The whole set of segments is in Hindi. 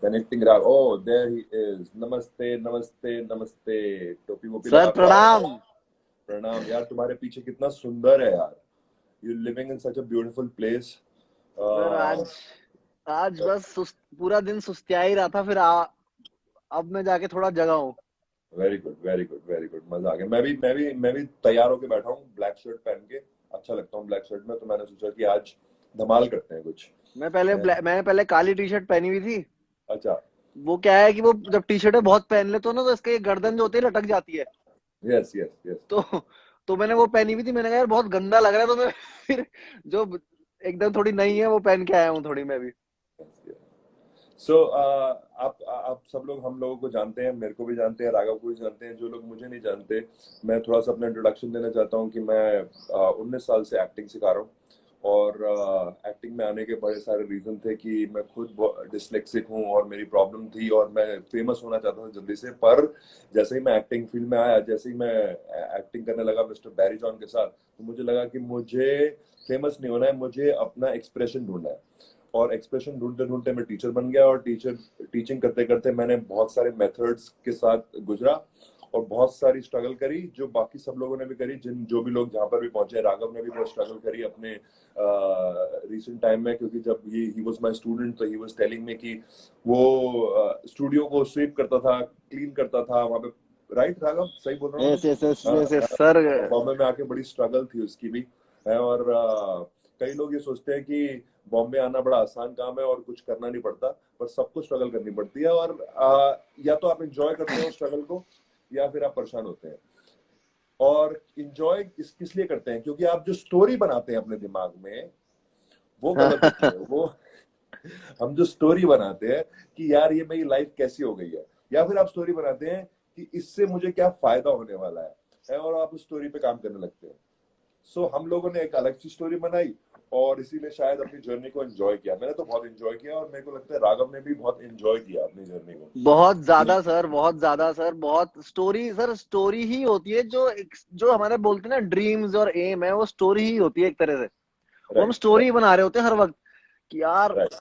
कनेक्टिंग राग, ओह देयर ही इज, नमस्ते नमस्ते नमस्ते, टोपी वोपी सर लगा के आया है। प्रणाम। प्रणाम यार, तुम्हारे पीछे कितना सुंदर है यार, you living in such a beautiful place. Sir आज आज बस पूरा दिन सुस्तिया ही रहा था, फिर अब मैं जाके थोड़ा जगा हूँ। Very good very good very good, मजा आ गया। मैं भी तैयार होके बैठा हूँ, ब्लैक शर्ट पहन के अच्छा लगता हूँ ब्लैक शर्ट में, तो मैंने सोचा कि आज धमाल करते हैं कुछ। मैंने पहले काली टी शर्ट पहनी हुई थी। अच्छा। वो क्या है कि वो जब टी शर्ट बहुत पहन लेते हो ना, तो इसके गर्दन जो होती है लटक जाती है। Yes yes yes. तो तो मैंने वो पहनी हुई थी, मैंने कहा यार बहुत गंदा लग रहा है, तो मैं फिर जो एकदम थोड़ी नई है वो पहन के आया हूँ थोड़ी मैं भी। सो आप सब लोग हम लोगों को जानते हैं, मेरे को भी जानते हैं, राघव को भी जानते हैं। जो लोग मुझे नहीं जानते, मैं थोड़ा सा अपना इंट्रोडक्शन देना चाहता हूँ कि मैं 19 साल से एक्टिंग सिखा रहा हूँ। और एक्टिंग में आने के बड़े सारे रीजन थे कि मैं खुद डिसलेक्सिक हूँ और मेरी प्रॉब्लम थी और मैं फेमस होना चाहता था जल्दी से। पर जैसे ही मैं एक्टिंग फील्ड में आया, जैसे ही मैं एक्टिंग करने लगा मिस्टर बैरी जॉन के साथ, तो मुझे लगा कि मुझे फेमस नहीं होना है, मुझे अपना एक्सप्रेशन ढूंढना है। और एक्सप्रेशन ढूंढते ढूंढते मैं टीचर बन गया, और टीचिंग करते करते मैंने बहुत सारे मेथड्स के साथ गुजरा और बहुत सारी स्ट्रगल करी, जो बाकी सब लोगों ने भी करी, जो भी लोग जहाँ पर भी पहुंचे। राघव ने भी बहुत स्ट्रगल करी अपने रिसेंट टाइम में, क्योंकि जब ही वाज माय स्टूडेंट, तो ही वाज टेलिंग मी कि वो स्टूडियो को स्वीप करता था, क्लीन करता था वहां पे। राइट राघव, सही बोल रहा हूँ यस यस यस मैं? Yes yes sir. बॉम्बे में आके बड़ी स्ट्रगल थी उसकी भी है। और कई लोग ये सोचते हैं कि बॉम्बे आना बड़ा आसान काम है और कुछ करना नहीं पड़ता, पर सबको स्ट्रगल करनी पड़ती है। और या तो आप एंजॉय करते हो स्ट्रगल को, या फिर आप परेशान होते हैं। और इंजॉय किस लिए करते हैं? क्योंकि आप जो स्टोरी बनाते हैं अपने दिमाग में, वो गलत होती है। वो हम जो स्टोरी बनाते हैं कि यार ये मेरी लाइफ कैसी हो गई है, या फिर आप स्टोरी बनाते हैं कि इससे मुझे क्या फायदा होने वाला है, और आप उस स्टोरी पे काम करने लगते हैं। सो हम लोगों ने एक अलग सी स्टोरी बनाई, और इसी ने शायद अपनी जर्नी को एंजॉय किया। मैंने तो बहुत एंजॉय किया, और मेरे को लगता है राघव ने भी बहुत एंजॉय किया अपनी जर्नी को। बहुत ज्यादा सर, बहुत ज्यादा सर, बहुत स्टोरी सर, स्टोरी ही होती है जो हमारे बोलते हैं ना ड्रीम्स और एम है, वो स्टोरी ही होती है एक तरह से। वो हम राइट स्टोरी राइट बना रहे होते हैं हर वक्त कि यार राइट।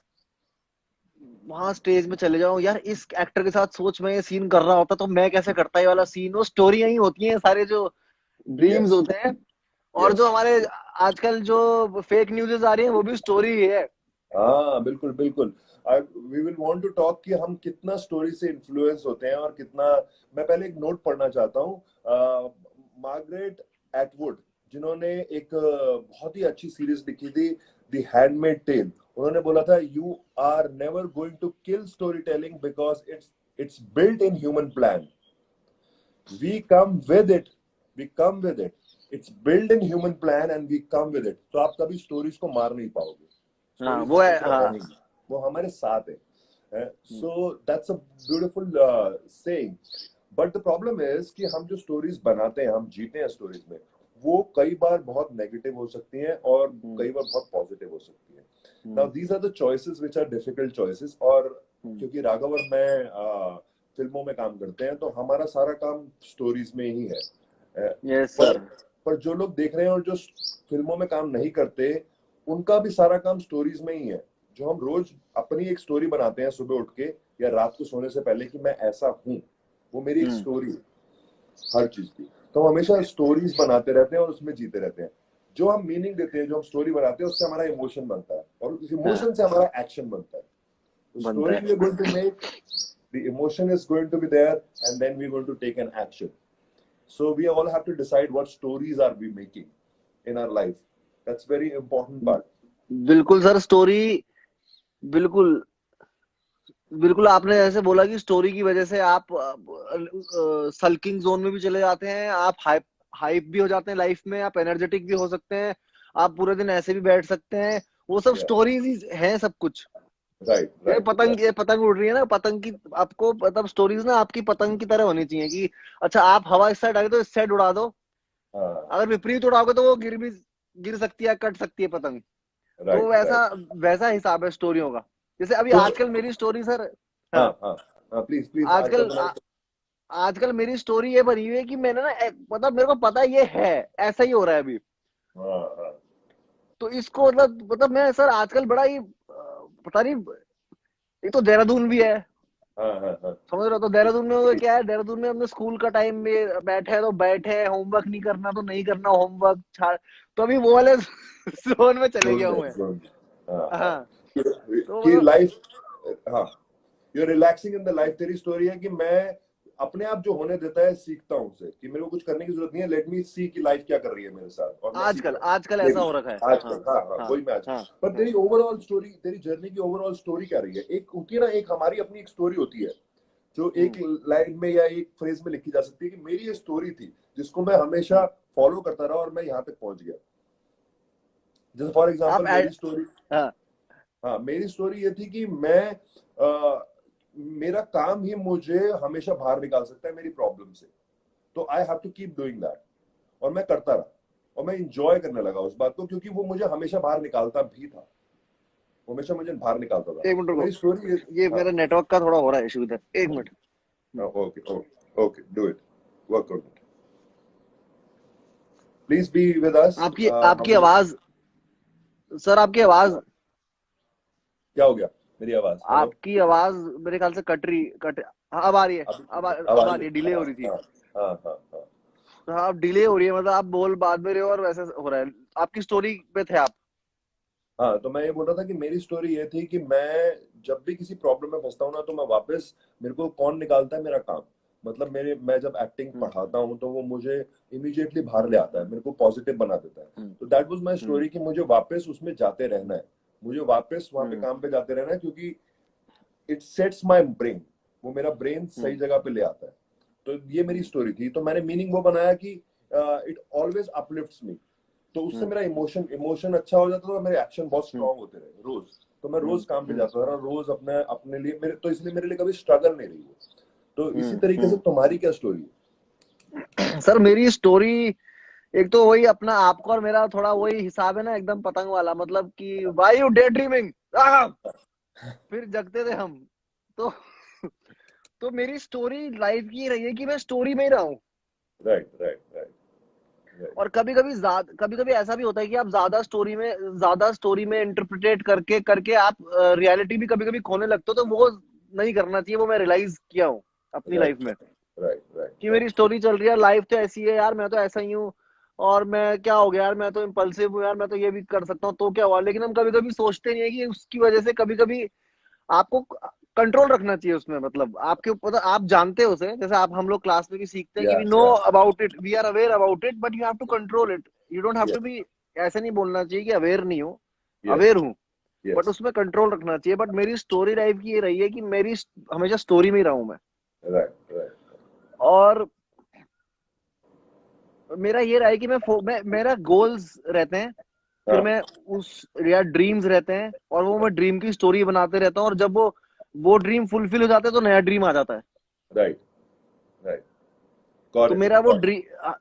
वहां स्टेज में चले जाओ, यार इस एक्टर के साथ सोच में ये सीन कर रहा होता तो मैं कैसे करता ये वाला सीन। वो स्टोरी ही होती है सारे जो ड्रीम्स यस होते हैं। और यस। जो हमारे आजकल जो फेक न्यूज़ आ रही है वो भी स्टोरी ही है। हाँ बिल्कुल बिल्कुल। We will want to talk कि हम कितना स्टोरी से इन्फ्लुएंस होते हैं और कितना। मैं पहले एक नोट पढ़ना चाहता हूँ। मार्गरेट एटवुड, जिन्होंने एक बहुत ही अच्छी सीरीज लिखी थी, द हैंडमेड टेल। उन्होंने बोला था, you are never going to kill story telling because it's built in human plan. We come with it, we come with it, it's build in human plan and we come with it. तो आप कभी स्टोरीज को मार नहीं पाओगे, हाँ स्टोरीज वो है, हमेशा हाँ। रहेंगी, वो हमारे साथ है। So that's a beautiful saying. But the problem is कि हम जो स्टोरीज बनाते हैं, हम जीते हैं स्टोरीज में, वो कई बार बहुत नेगेटिव हो सकती हैं और कई बार बहुत पॉजिटिव हो सकती हैं। Now these are the choices which are difficult choices. और क्योंकि राघव और मैं फिल्मों में काम करते हैं, तो हमारा सारा काम स्टोरीज में ही है। यस पर सर। पर जो लोग देख रहे हैं और जो फिल्मों में काम नहीं करते, उनका भी सारा काम स्टोरीज में ही है। जो हम रोज अपनी एक स्टोरी बनाते हैं सुबह उठ के या रात को सोने से पहले कि मैं ऐसा हूं, वो मेरी एक स्टोरी है हर चीज की। तो हम हमेशा स्टोरीज बनाते रहते हैं और उसमें जीते रहते हैं। जो हम मीनिंग देते हैं, जो हम स्टोरी बनाते हैं, उससे हमारा इमोशन बनता है, और उस हाँ इमोशन से हमारा एक्शन बनता है। The बनता story है। we are going to make, the emotion is going to be there, and then we're going to take an action. So we all have to decide what stories are we making in our life. That's very important part. बिल्कुल सर, स्टोरी, बिल्कुल। बिल्कुल आपने जैसे बोला कि स्टोरी की वजह से आप सल्किंग जोन में भी चले जाते हैं, आप हाइप हाइप भी हो जाते हैं लाइफ में, आप एनर्जेटिक भी हो सकते हैं, आप पूरे दिन ऐसे भी बैठ सकते हैं। वो सब Yeah. स्टोरीज ही है सब कुछ। Right. Right. Right. ये पतंग उड़ रही है ना, पतंग की आपको मतलब स्टोरीज ना आपकी पतंग की तरह होनी चाहिए कि अच्छा आप हवा इस साइड आ गई तो इस साइड उड़ा दो। अगर विपरीत उड़ाओगे तो वो गिर सकती है, कट सकती है पतंग। तो Right. Right. वैसा वैसा हिसाब है स्टोरियों का। जैसे अभी तो आजकल मेरी स्टोरी सर। हाँ हाँ। हाँ हाँ, प्लीज प्लीज आगे आजकल बताओ। आजकल मेरी स्टोरी ये बनी हुई है कि मैंने ना मतलब मेरे को पता है ये है, ऐसा ही हो रहा है अभी। हाँ हाँ। तो इसको मतलब मैं सर आजकल बड़ा ही पता नहीं, एक तो देहरादून भी है, हाँ हाँ हाँ। समझ रहे हो? तो देहरादून में वो क्या है, देहरादून में हमने स्कूल का टाइम में बैठे हैं तो बैठे, होमवर्क नहीं करना तो नहीं करना, होमवर्क छाड़, तो अभी वो वाले जोन में चले गया हूँ मैं। हाँ हाँ। हाँ, तो कि मतलब लाइफ, हाँ, you are relaxing in the life. तेरी स्टोरी है कि मैं अपने आप जो होने देता है सीखता हूँ उसे, कि मेरे को कुछ करने की जरूरत नहीं है, लेट मी सी कि लाइफ क्या कर रही है मेरे साथ और मैं सीख आजकल रहा हूँ। आजकल मे ऐसा बी हो रखा है। हाँ आजकल, हाँ हाँ, हाँ वही मैं आज। हाँ पर हाँ तेरी ओवरऑल स्टोरी, तेरी जर्नी की ओवरऑल स्टोरी क्या रही है? एक होती है ना, एक हमारी अपनी एक स्टोरी होती है जो एक हम्म लाइन में या एक फ्रेज में लिखी जा सकती है कि मेरी ये स्टोरी थी जिसको मैं हमेशा हम्म। फॉलो करता रहा और मैं यहाँ तक पहुंच गया। जैसे फॉर आप एग्जाम्पल ऐड, मेरी स्टोरी, हाँ हाँ मेरी स्टोरी ये थी कि मैं मेरा काम ही मुझे हमेशा बाहर निकाल सकता है मेरी प्रॉब्लम से। तो I have to keep doing that, और मैं करता रहा और मैं इंजॉय करने लगा उस बात को, क्योंकि वो मुझे हमेशा बाहर निकालता भी था, वो हमेशा मुझे बाहर निकालता था। एक मिनट तो रुको, मेरी स्टोरी, ये हाँ, मेरे नेटवर्क का थोड़ा हो रहा है इशू इधर, एक minute. Okay okay okay, do it, work on it, please be with us. आपकी आपकी हम, आवाज, सर आपकी आवाज, क्या हो गया? मेरी आवाज, हेलो, आपकी आवाज मेरे ख्याल से कट, हाँ, अब आ रही है, अभी अब आ अब आ रही रही है? है, डिले हो हाँ रही थी। हाँ हाँ हाँ हाँ। हाँ, अब डिले हो रही है, मतलब आप बोल बाद में रहे हो और वैसे हो रहा है। आपकी स्टोरी पे थे आप। हाँ, तो मैं ये बोल रहा था कि मेरी स्टोरी ये थी कि मैं जब भी किसी प्रॉब्लम में फंसता हूँ ना, तो मैं वापस, मेरे को कौन निकालता है? मेरा काम। मतलब मेरे, मैं जब एक्टिंग हम्म पढ़ाता हूँ तो वो मुझे इमीडिएटली बाहर ले हम्म आता है, मेरे को पॉजिटिव बना देता है। हम्म तो that was my hmm story कि मुझे वापस उसमें जाते रहना है, मुझे वापस वहां पे हम्म काम पे जाते रहना है, क्योंकि इट सेट्स माय ब्रेन, वो मेरा ब्रेन सही हम्म जगह पे ले आता है। तो ये मेरी हम्म स्टोरी थी। तो मैंने मीनिंग वो बनाया कि इट ऑलवेज अपलिफ्ट्स मी। तो उससे हम्म मेरा इमोशन इमोशन अच्छा हो जाता था, मेरे एक्शन बहुत हम्म स्ट्रांग होते रहे रोज। तो मैं रोज काम पे हम्म जाता था, रोज अपने अपने लिए, मेरे तो इसलिए मेरे लिए कभी स्ट्रगल नहीं रही वो। तो इसी तरीके से हम्म। तुम्हारी क्या स्टोरी है? सर मेरी स्टोरी, एक तो वही अपना, आपका और मेरा थोड़ा वही हिसाब है ना, एकदम पतंग वाला, मतलब कि वाई यू डे ड्रीमिंग, फिर जगते थे हम। तो तो मेरी स्टोरी लाइफ की रही है कि मैं स्टोरी में ही रहा हूँ। Right right right right. और कभी कभी ऐसा भी होता है कि आप ज्यादा स्टोरी में इंटरप्रिटेट करके करके आप रियलिटी भी कभी कभी खोने लगते हो, तो वो नहीं करना चाहिए। वो मैं रियलाइज किया हूँ अपनी लाइफ राइट में राइट राइट कि मेरी राइट। स्टोरी चल रही है, लाइफ तो ऐसी है यार, मैं तो ऐसा ही हूँ। और मैं क्या हो गया यार, मैं तो इम्पल्सिव हूँ यार, मैं तो ये भी कर सकता हूँ, तो क्या हुआ? लेकिन हम कभी कभी सोचते नहीं है कि उसकी वजह से कभी कभी आपको कंट्रोल रखना चाहिए उसमें, मतलब आपके ऊपर, आप जानते हो उसे, जैसे आप, हम लोग क्लास में भी सीखते हैं कि या we know yeah about it, we are aware about it, but you have to control it. You don't have yeah to be, ऐसे नहीं बोलना चाहिए कि अवेयर नहीं हो, यस अवेयर हूँ, बट यस। उसमें कंट्रोल रखना चाहिए। बट मेरी स्टोरी लाइफ की ये रही है कि मेरी हमेशा स्टोरी में ही रहूं मैं। Right right. और मेरा ये रहा है कि मैं मेरा गोल्स रहते हैं, फिर हाँ, मैं उस, या ड्रीम्स रहते हैं, और वो मैं ड्रीम की स्टोरी बनाते रहता हूँ, और जब वो ड्रीम फुलफिल हो जाता है तो नया ड्रीम आ जाता है। राइट राइट, गॉट तो इट मेरा वो गॉट इट। ड्रीम,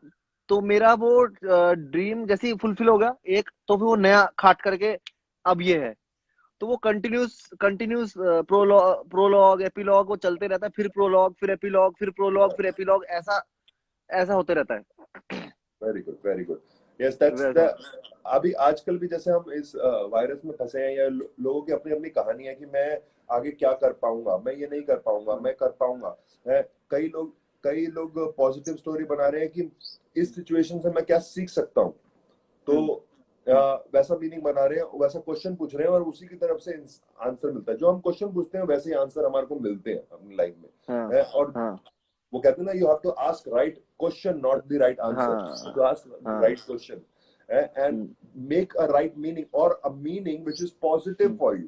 तो मेरा वो ड्रीम जैसे ही फुलफिल होगा एक, तो फिर वो नया खाट करके अब ये है, तो वो कंटिन्यूस कंटिन्यूस प्रोलॉग एपिलॉग वो चलते रहता है, फिर प्रोलॉग फिर एपिलॉग फिर प्रोलॉग फिर एपिलॉग, ऐसा ऐसा होते रहता है। Very good very good. Yes, that's the, वैसा। अभी आजकल भी जैसे हम इस वायरस में फंसे हैं, या लोगों की अपनी अपनी कहानी है कि मैं आगे क्या कर पाऊंगा, मैं ये नहीं कर पाऊंगा, मैं कर पाऊंगा। है, कई लोग पॉजिटिव स्टोरी बना रहे हैं कि इस सिचुएशन से मैं क्या सीख सकता हूँ। तो हम्म हम्म वैसा मीनिंग बना रहे हैं, वैसा क्वेश्चन पूछ रहे हैं, और उसी की तरफ से आंसर मिलता है। जो हम क्वेश्चन पूछते हैं वैसे ही आंसर हमारे को मिलते हैं अपनी लाइफ हाँ में। और हाँ वो कहते हैं ना, you have to ask right question, not the right answer, हाँ टू आस्क हाँ। Right question and hmm make a right meaning, और a meaning which is positive hmm for you.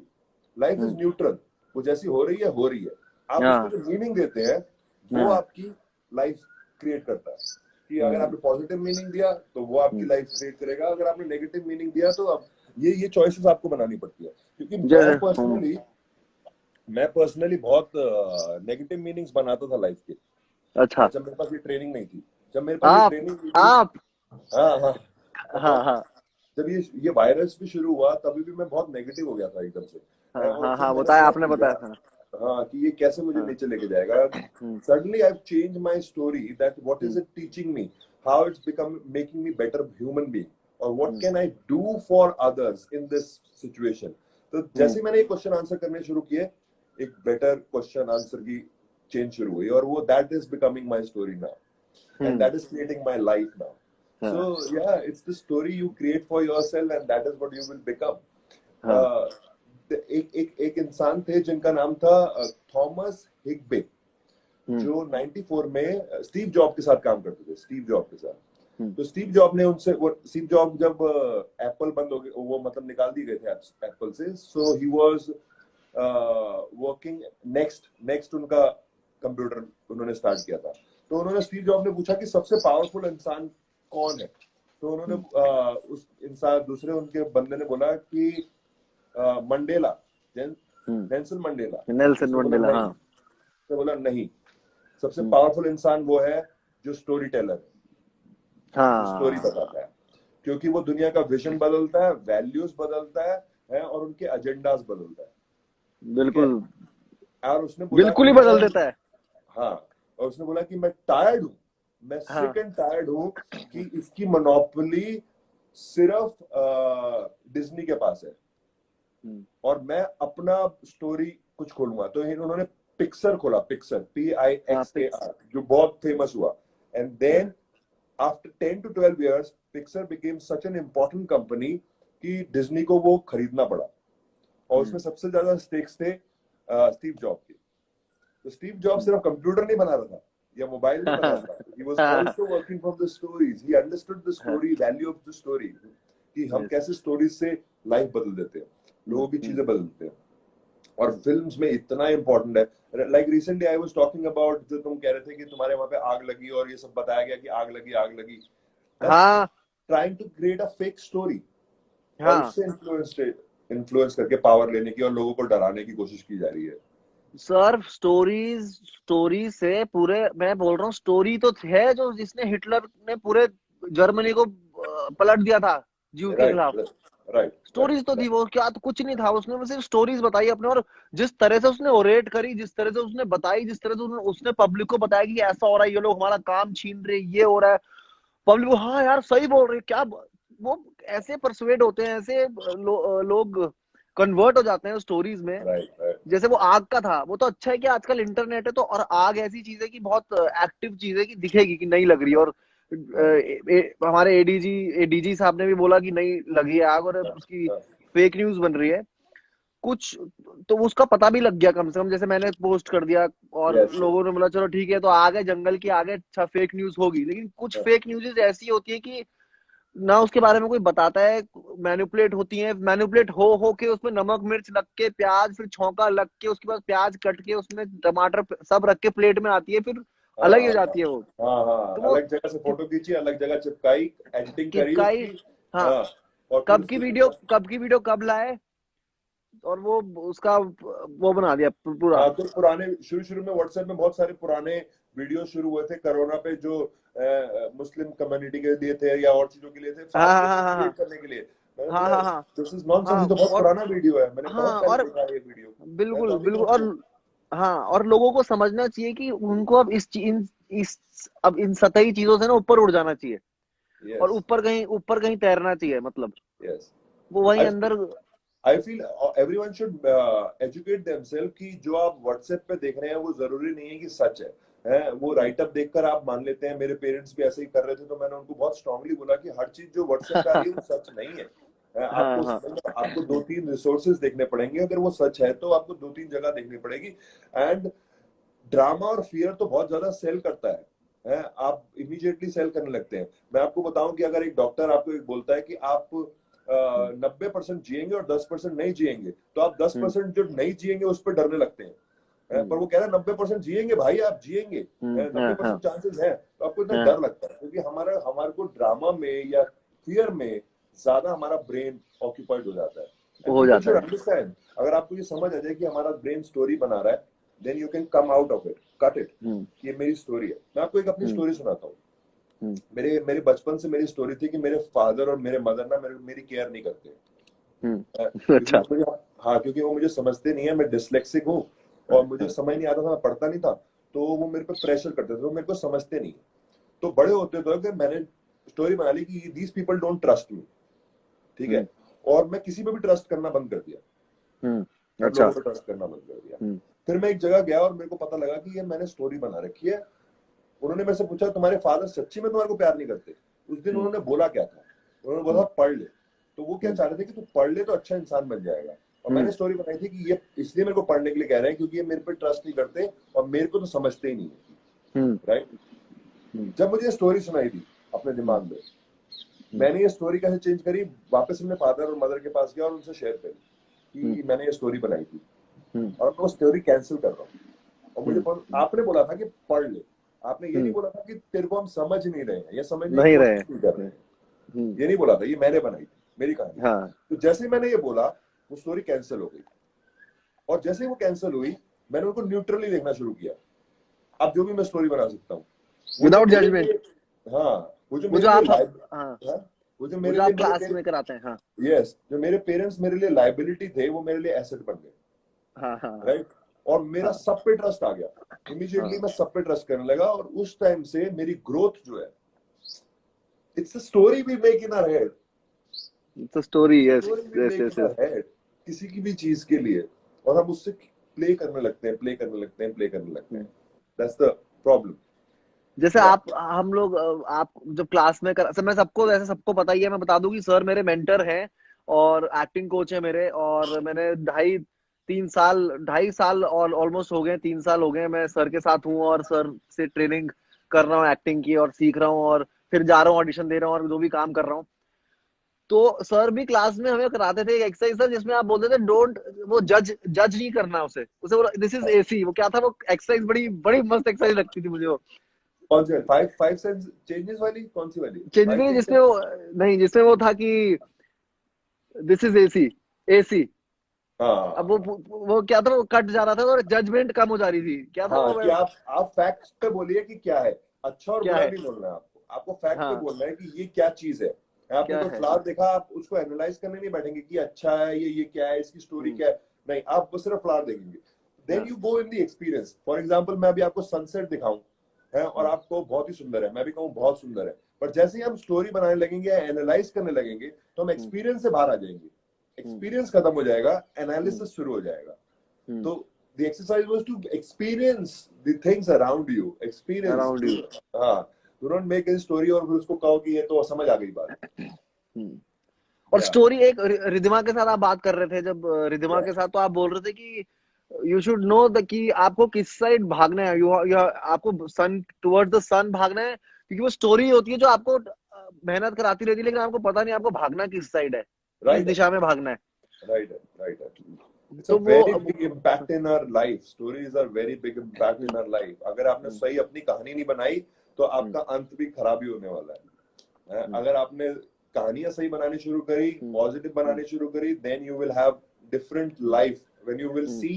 Life is hmm, neutral, वो जैसी हो रही है। आप उसको हाँ जो मीनिंग देते हैं वो हाँ आपकी लाइफ क्रिएट करता है। कि अगर हम्म आपने पॉजिटिव मीनिंग दिया तो वो आपकी हम्म। लाइफ क्रिएट करेगा, अगर आपने नेगेटिव मीनिंग दिया तो अब ये चॉइसेस आपको बनानी पड़ती है। क्योंकि जैसे मैं पर्सनली बहुत नेगेटिव मीनिंग्स बनाता था लाइफ के। अच्छा। जब मेरे पास ये ट्रेनिंग नहीं थी, जब मेरे पास ये आप ट्रेनिंग नहीं थी, आप हाँ हाँ, मैं हाँ बहुत, हाँ जब ये वायरस भी शुरू हुआ तभी भी मैं बहुत नेगेटिव हो गया था एकदम से। हाँ और हाँ फिर हाँ, मैंने बताया आपने, समझा, बताया था। हाँ, कि ये कैसे मुझे हाँ नीचे लेके जाएगा। Hmm suddenly I have change my story that what is hmm it teaching me, how it's become making me better human being, और what hmm can I do for others in this situation. तो हम्म जैसे मैंने ये क्वेश्चन आंसर करने शुरू किए, एक बेटर क्वेश्चन आंसर की चेन शुरू हुई, और वो that is becoming my story now, and that is creating my life now. So yeah, it's the story you create for yourself, and that is what you will become. एक इंसान थे जिनका नाम था थॉमस हिग्बे, जो 94 में स्टीव जॉब के साथ काम करते थे, स्टीव जॉब के साथ. तो स्टीव जॉब ने उनसे, स्टीव जॉब जब एप्पल बंद हो गए, वो मतलब निकाल दिए गए थे एप्पल से, सो ही वाज वर्किंग नेक्स्ट उनका कंप्यूटर उन्होंने स्टार्ट किया था. तो उन्होंने, स्टीव जॉब ने पूछा कि सबसे पावरफुल इंसान कौन है. तो उन्होंने उस इंसान, दूसरे उनके बंदे ने बोला कि मंडेला, नेल्सन मंडेला. हाँ. तो बोला नहीं, सबसे पावरफुल इंसान वो है जो स्टोरी टेलर है, स्टोरी बताता है, क्योंकि वो दुनिया का विजन बदलता है, वैल्यूज बदलता है और उनके एजेंडाज बदलता है. बिल्कुल. और उसने बोला बिल्कुल ही बदल देता है. हाँ. और उसने बोला कि मैं टायर्ड हूँ, मैं सिक एंड टायर्ड हूँ कि इसकी मोनोपोली सिर्फ डिज्नी के पास है, और मैं अपना स्टोरी कुछ खोलूंगा. तो उन्होंने पिक्सर खोला, पिक्सर, PIXAR, जो बहुत फेमस हुआ. And then after 10 to 12 years Pixar became such an important company कि डिज्नी को वो खरीदना पड़ा. और उसमें सबसे ज्यादा स्टेक्स थे स्टीव जॉब के. तो स्टीव जॉब सिर्फ कंप्यूटर नहीं बना रहा था या मोबाइल नहीं बना रहा था, he was also working from the stories. He understood the story, value of the story, कि हम कैसे स्टोरीज से लाइफ बदल देते हैं, लोगों की चीजें बदलते हैं. और फिल्म्स में इतना इम्पोर्टेंट है. Like recently I was talking about, जो तुम कह रहे थे कि तुम्हारे वहां पे आग लगी और ये सब बताया गया कि आग लगी. Trying to create a fake story, और उससे इन्फ्लुएंस करके पावर लेने की और लोगों को डराने की कोशिश की जा रही है. सर स्टोरी से पूरे, मैं बोल रहा हूँ, स्टोरी तो है जो जिसने हिटलर ने पूरे जर्मनी को पलट दिया था जीव के खिलाफ. स्टोरीज तो थी, वो क्या तो कुछ नहीं था, उसने सिर्फ स्टोरीज बताई अपने. और जिस तरह से उसने ओरेट करी, जिस तरह से उसने बताई, जिस तरह से उसने पब्लिक को बताया कि ऐसा हो रहा है, ये लोग हमारा काम छीन रहे, ये हो रहा है, पब्लिक हाँ यार सही बोल रहे क्या. वो ऐसे परसुएड होते हैं, ऐसे लोग कन्वर्ट हो जाते हैं स्टोरीज में. जैसे वो आग का था, वो तो अच्छा है कि आजकल इंटरनेट है, तो और आग ऐसी चीज है कि बहुत एक्टिव चीज है कि दिखेगी कि नहीं लग रही. और हमारे एडीजी साहब ने भी बोला कि नहीं लगी है आग, और उसकी फेक न्यूज बन रही है कुछ, तो उसका पता भी लग गया कम से कम. जैसे मैंने पोस्ट कर दिया और लोगों ने बोला चलो ठीक है, तो आगे जंगल की आगे अच्छा फेक न्यूज होगी. लेकिन कुछ फेक न्यूज ऐसी होती है कि ना उसके बारे में कोई बताता है, मैनिपुलेट होती है, मैनिपुलेट हो के उसमें नमक मिर्च लग के, प्याज फिर छौंका लग के, उसके बाद प्याज कट के उसमें टमाटर सब रख के प्लेट में आती है, फिर अलग ही हो जाती है वो. तो अलग जगह से फोटो खींची, अलग जगह चिपकाई, एडिटिंग करी उसकी. और कब की वीडियो कब लाए, और वो उसका वो बना दिया पूरा. तो पुराने शुरू में व्हाट्सएप में बहुत सारे पुराने वीडियो शुरू हुए थे कोरोना पे, जो मुस्लिम कम्युनिटी के लिए थे या और चीजों के लिए थे, क्रिएट करने के लिए. This is nonsense. ये तो बहुत पुराना वीडियो है, मैंने बहुत पहले देखा ये वीडियो. बिल्कुल. और लोगों को समझना चाहिए कि उनको अब अब इन सतही चीजों से ना ऊपर उड़ जाना चाहिए. और ऊपर कहीं तैरना चाहिए. मतलब वो वही अंदर. I feel everyone should educate themselves कि जो आप व्हाट्सएप पे देख रहे हैं वो जरूरी नहीं है कि सच है. वो राइटअप देखकर आप मान लेते हैं. मेरे पेरेंट्स भी ऐसे ही कर रहे थे, तो मैंने उनको बहुत स्ट्रांगली बोला कि हर चीज जो व्हाट्सएप पे आ रही है वो सच नहीं है. आपको 2-3 रिसोर्सेज देखने पड़ेंगे. अगर वो सच है तो आपको 2-3 जगह देखनी पड़ेगी. एंड ड्रामा और फियर तो बहुत ज्यादा सेल करता है. आप इमीडिएटली सेल करने लगते हैं. मैं आपको बताऊं कि अगर एक डॉक्टर आपको एक बोलता है कि आप 90% जिएंगे और 10% नहीं जिएंगे, तो आप 10% जो नहीं जिएंगे उस पर डरने लगते हैं. पर वो कह रहा है 90% जिएंगे भाई, आप जिएंगे, 90% चांसेस है, तो आपको इतना डर लगता है क्योंकि हमारे को ड्रामा में या फियर में ज्यादा हमारा ब्रेन ऑक्यूपाइड हो जाता है. अंडरस्टैंड, अगर आपको ये समझ आ जाए कि हमारा ब्रेन स्टोरी बना रहा है, then you can come out of it, cut it. ये मेरी स्टोरी है. मैं आपको एक अपनी स्टोरी सुनाता हूँ. मेरे बचपन से मेरी स्टोरी थी कि मेरे फादर और मेरे मदर ना मेरी केयर नहीं करते. क्योंकि वो मुझे समझते नहीं है. मैं डिसलेक्सिक हूँ और मुझे समझ नहीं आता था, मैं पढ़ता नहीं था, तो वो मेरे पे प्रेशर करते थे, वो मेरे को समझते नहीं. तो बड़े होते तो मैंने स्टोरी बना ली कि these people don't trust me. ठीक है. और मैं किसी पे भी ट्रस्ट करना बंद कर दिया. सब अच्छा। लोगों को ट्रस्ट करना बंद कर दिया। फिर मैं एक जगह गया और मेरे को पता लगा कि ये मैंने स्टोरी बना रखी है। उन्होंने मेरे से पूछा तुम्हारे फादर सच्ची में तुम्हारे को प्यार नहीं करते? उस दिन उन्होंने बोला क्या था? उन्होंने बोला पढ़ ले। तो वो क्या चाह रहे थे कि तू पढ़ ले तो अच्छा इंसान बन जाएगा। और मैंने स्टोरी बनाई थी कि ये इसलिए मेरे को पढ़ने के लिए कह रहे हैं क्योंकि ये मेरे पे ट्रस्ट नहीं करते और मेरे को तो समझते ही नहीं है, राइट? जब मुझे स्टोरी सुनाई थी अपने दिमाग में, मैंने ये स्टोरी कैसे चेंज करी, वापस अपने फादर और मदर के पास गया और उनसे शेयर करी कि मैंने ये स्टोरी बनाई थी और मैं वो स्टोरी कैंसिल कर रहा हूँ। और मुझे आपने बोला था कि पढ़ ले, आपने ये नहीं बोला था कि तेरे को हम समझ नहीं रहे हैं या समझने की कोशिश नहीं कर रहे हैं, ये नहीं बोला था। ये मैंने बनाई थी, मेरी कहानी। तो जैसे ही मैंने ये बोला वो स्टोरी कैंसिल हो गई। और जैसे ही वो कैंसिल हुई मैंने उनको न्यूट्रली देखना शुरू किया। अब जो भी मैं स्टोरी बना सकता हूँ विदाउट जजमेंट। हाँ, वो जो वो मेरे जो लिए आप वो जो वो मेरे जो लिए आप क्लास में कराते हैं। हाँ यस, जो मेरे पेरेंट्स मेरे लिए लायबिलिटी थे वो मेरे लिए एसेट बन गए, राइट? और मेरा सब पे ट्रस्ट आ गया। इमीडिएटली मैं सब पे ट्रस्ट करने लगा और उस टाइम से मेरी ग्रोथ जो है, it's a story we make in our head. It's a story. Yes we yes make yes in our head किसी की भी चीज के लिए, और हम उससे प्ले करने लगते हैं, प्ले करने लगते हैं, प्ले करने लगते हैं। That's the problem. जैसे आप हम लोग आप जब क्लास में कर, मैं सबको वैसे सबको पता ही है, मैं बता दूं कि सर मेरे मेंटर हैं और एक्टिंग कोच है मेरे। और मैंने 2.5 साल और ऑलमोस्ट हो गए, 3 साल हो गए मैं सर के साथ हूँ और सर से ट्रेनिंग कर रहा हूँ एक्टिंग की, और सीख रहा हूँ और फिर जा रहा हूँ ऑडिशन दे रहा हूँ और जो भी काम कर रहा हूँ। तो सर भी क्लास में हमें कराते थे एक एक्सरसाइज सर, जिसमें आप बोलते थे डोंट, वो जज जज नहीं करना उसे उसे बोला दिस इज एसी। वो क्या था वो एक्सरसाइज, बड़ी बड़ी मस्त एक्सरसाइज लगती थी मुझे वो। कौन सी फाइव फाइव सेंस चेंजेस वाली? कौन सी वाली? चेंज फाइव नहीं, जिसमें चेंजेस? वो नहीं, जिसमें वो था कि दिस इज एसी, एसी। अब हाँ वो क्या था, वो कट जा रहा था और जजमेंट कम हो जा रही थी। क्या था हाँ, वो? कि आप फैक्ट पे बोलिए कि क्या है। अच्छा और क्या बुरा है? नहीं बोलना है आपको, आपको फैक्ट पे हाँ बोलना है कि ये क्या चीज है। आपने क्या कोई है? फ्लावर देखा, आप उसको एनालाइज करने नहीं बैठेंगे कि अच्छा है ये क्या है, इसकी स्टोरी हम्म, क्या है। नहीं, आप बस सिर्फ फ्लावर देखेंगे। देन हाँ you go in the experience. For example, मैं अभी आपको सनसेट दिखाऊं है और आपको बहुत ही सुंदर है, मैं भी कहूँ बहुत सुंदर है, पर जैसे ही हम स्टोरी बनाने लगेंगे, एनालाइज करने लगेंगे, तो हम एक्सपीरियंस से बाहर आ जाएंगे। एक्सपीरियंस खत्म हो जाएगा, एनालिसिस शुरू हो जाएगा। तो the exercise was to experience the things around you, experience around you. हाँ। do not make a story और फिर उसको कहो कि ये तो समझ आ गई बात। और या स्टोरी एक रिधिमा के साथ आप बात कर रहे थे, जब रिधिमा के साथ, तो आप बोल रहे थे कि यू शुड नो द कि आपको किस साइड भागना है। आपको सन टुवर्ड्स द सन भागना है, क्योंकि वो स्टोरी होती है जो आपको मेहनत कराती रहती है, लेकिन आपको पता नहीं आपको भागना किस साइड है, किस राइट दिशा में भागना है। राइट। It's a तो वो very big impact in our life. Stories are very big impact in our life. अगर आपने सही अपनी कहानी नहीं बनाई तो आपका अंत भी खराब ही होने वाला है। अगर आपने कहानियां सही बनानी शुरू करी, पॉजिटिव बनानी शुरू करी, then you will have different life. When you will see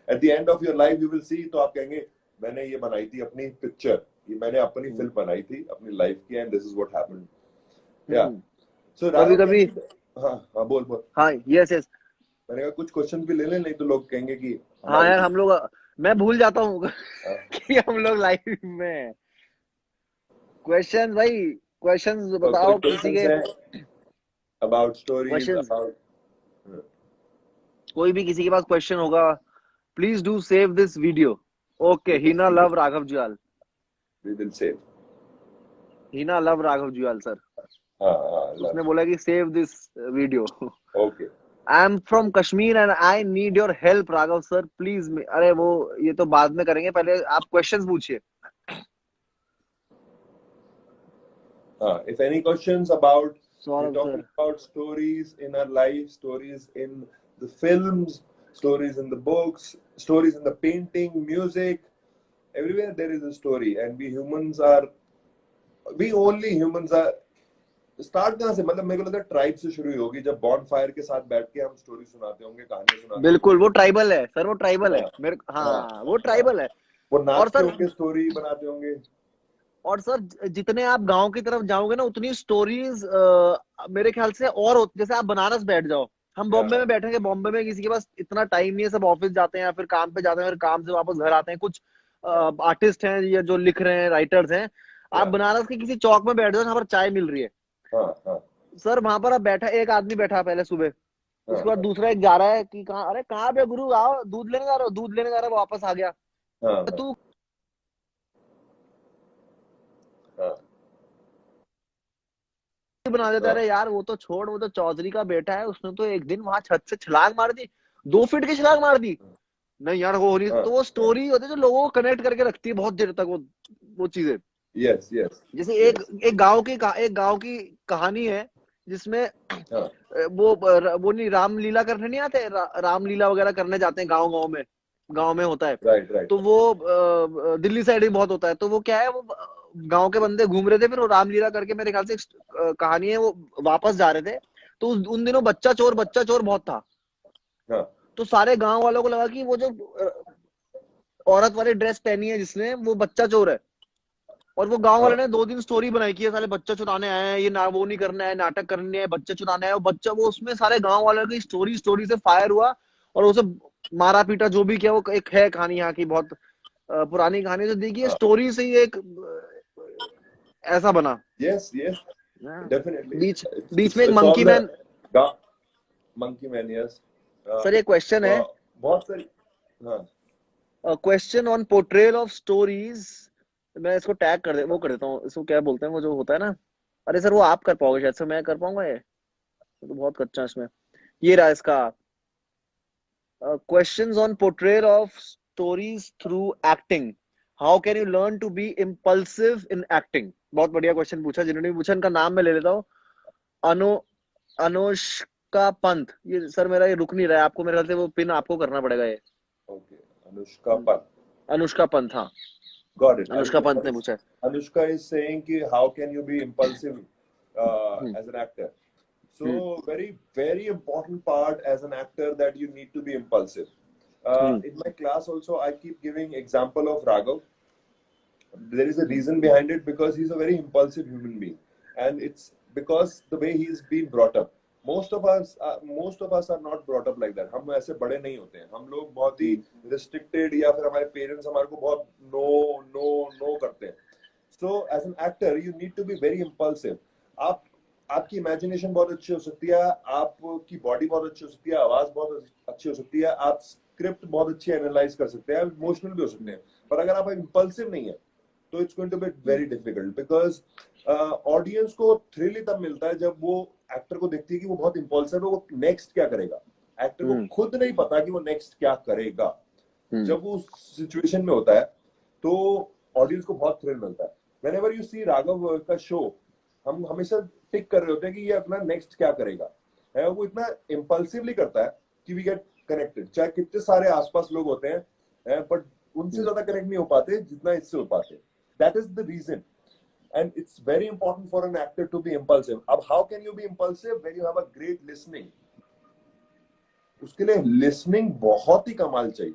at the end of your life, you will see, तो आप कहेंगे मैंने ये बनाई थी अपनी पिक्चर, ये मैंने अपनी फिल्म बनाई थी अपनी लाइफ की, and this is what happened. Yeah. So कभी Raghav, कभी। हाँ बोल। हाँ यस यस। मैंने कहा कुछ क्वेश्चन भी ले लें, नहीं तो लोग कहेंगे कि हाँ हमारी यार, हम लोग, मैं भूल जाता हूँ हाँ, कि हम लोग लाइव में। क्वेश्चन भाई, क्वेश्चन तो कोई बताओ किसी क्वेश्चंस के। हैं अबाउट स्टोरीज क्वेश्चंस, अबाउट? कोई भी किसी के पास क्वेश्चन होगा, please do save this video. Okay, Heena love Raghav Juyal. We will save. Heena love Raghav Juyal sir, हाँ उसने लव। बोला कि save this video. Okay. I am from Kashmir and I need your help Raghav sir please. अरे वो, ये तो बाद में करेंगे, पहले आप क्वेश्चंस पूछिए। हाँ, if any questions about, we're Saurabh talking sir. about stories in our life, stories in the films, stories in the books, stories in the painting, music, everywhere there is a story, and we only humans are start कहाँ से, मतलब मेरे को लगता है ट्राइब से शुरू ही होगी, जब बॉन फायर के साथ बैठ के हम स्टोरी सुनाते होंगे, कहानियां सुनाते बिल्कुल, वो होंगे। ट्राइबल है सर, वो ट्राइबल है हाँ मेरे। हाँ हाँ वो हाँ, ट्राइबल है। वो और नाचते सर, होंगे, स्टोरी बनाते होंगे। और सर जितने आप गांव की तरफ जाओगे ना, उतनी स्टोरीज मेरे ख्याल से और जैसे आप बनारस बैठ जाओ, हम या बॉम्बे में बैठेंगे, बॉम्बे में किसी के पास इतना टाइम नहीं है, सब ऑफिस जाते हैं या फिर काम पे जाते हैं, फिर काम से वापस घर आते हैं। कुछ आर्टिस्ट हैं या जो लिख रहे हैं, राइटर्स हैं। आप या बनारस के किसी चौक में बैठ जाओ जहाँ पर चाय मिल रही है, हाँ हाँ सर वहां पर आप बैठा, एक आदमी बैठा पहले सुबह, उसके हाँ बाद दूसरा एक जा रहा है कि कहाँ, अरे कहाँ पे गुरु, आओ दूध लेने जा रहा हो, दूध लेने जा रहा है, वो वापस आ गया। हाँ हाँ तू हाँ बना देता है, हाँ अरे यार वो तो छोड़, वो तो चौधरी का बेटा है, उसने तो एक दिन वहां छत से छलांग मार दी, 2 फीट की छलांग मार दी। नहीं यार वो हो नहीं, हाँ तो वो स्टोरी होती है जो लोगों को कनेक्ट करके रखती है बहुत देर तक, वो चीजें। यस यस जैसे एक यस एक गांव की कहानी है जिसमें हाँ वो नहीं, रामलीला करने नहीं आते, रामलीला वगैरह करने जाते हैं गांव गांव में, गांव में होता है। राइट राइट तो वो दिल्ली साइड भी बहुत होता है। तो वो क्या है, वो गांव के बंदे घूम रहे थे, फिर वो रामलीला करके, मेरे ख्याल से एक कहानी है, वो वापस जा रहे थे। तो उन दिनों बच्चा चोर बहुत था। हाँ तो सारे गांव वालों को लगा कि वो जो औरत वाली ड्रेस पहनी है जिसने, वो बच्चा चोर है। और वो गांव वाले हाँ ने 2 दिन स्टोरी बनाई कि ये साले बच्चा चुराने आए हैं, ये ना वो नहीं करना है, नाटक करने है, बच्चा चुराने आए, बच्चा, वो उसमें सारे गांव वालों की स्टोरी स्टोरी से फायर हुआ। और उसे मारा पीटा जो भी किया। वो एक है कहानी यहाँ की, बहुत पुरानी कहानी, जो देखिए हाँ स्टोरी से ही एक ऐसा बना। यस यस हाँ। डेफिनेटली बीच बीच में एक it's monkey all man. Monkey man yes sir ये क्वेश्चन है, बहुत सारी हाँ question on portrayal of stories. मैं इसको टैग कर दे, वो कर देता हूँ, इसको क्या बोलते हैं वो जो होता है ना। अरे सर वो आप कर पाओगे शायद से, मैं कर पाऊंगा ये? मैं तो बहुत कच्चा हूं इसमें। ये रहा इसका, questions on portrayal of stories through acting, how can you learn to be impulsive in acting. बहुत बढ़िया क्वेश्चन पूछा, जिन्होंने भी पूछा इनका नाम मैं ले लेता हूँ। अनु अनुष्का पंत, ये सर मेरा ये रुक नहीं रहा है, आपको मेरे ख्याल से वो पिन आपको करना पड़ेगा ये। ओके अनुष्का पंत अनुष्का पंत, हाँ, got it अनुष्का पंत ने पूछा है। Anushka is saying ki how can you be impulsive hmm. as an actor. So hmm. very important part as an actor that you need to be impulsive. Hmm. In my class also I keep giving example of Raghav. There is a reason behind it because he's a very impulsive human being, and it's because the way he's been brought up. Most of us are not brought up like that. हम ऐसे बड़े नहीं होते हैं, हम लोग बहुत ही हम्म। restricted या फिर हमारे parents हमारे को बहुत no करते हैं. So as an actor you need to be very impulsive. आप आपकी imagination बहुत अच्छी हो सकती है, आपकी body बहुत अच्छी हो सकती है, आवाज बहुत अच्छी हो सकती है, आप स्क्रिप्ट बहुत अच्छी एनालाइज कर सकते हैं, इमोशनल भी हो सकते हैं, पर अगर आप इम्पल्सिव नहीं है तो it's going to be very difficult because audience को थ्रिल ही तब मिलता है जब वो एक्टर को देखती है कि वो बहुत इम्पल्सिव है, वो नेक्स्ट क्या करेगा. एक्टर को हम्म। खुद नहीं पता कि वो नेक्स्ट क्या करेगा. हम्म। जब वो उस सिचुएशन में होता है तो ऑडियंस को बहुत थ्रिल मिलता है. व्हेनेवर यू सी राघव का शो, हम हमेशा टिक कर रहे होते हैं कि ये अपना नेक्स्ट क्या करेगा. है वो इतना इम्पल्सिवली करता है कि वी गेट कनेक्टेड, चाहे कितने सारे आसपास लोग होते हैं, बट उनसे ज्यादा कनेक्ट नहीं हो पाते जितना इससे हो पाते. That is the reason. And it's very important for an actor to be impulsive. अब how can you be impulsive when you have a great listening? उसके लिए listening बहुत ही कमाल चाहिए.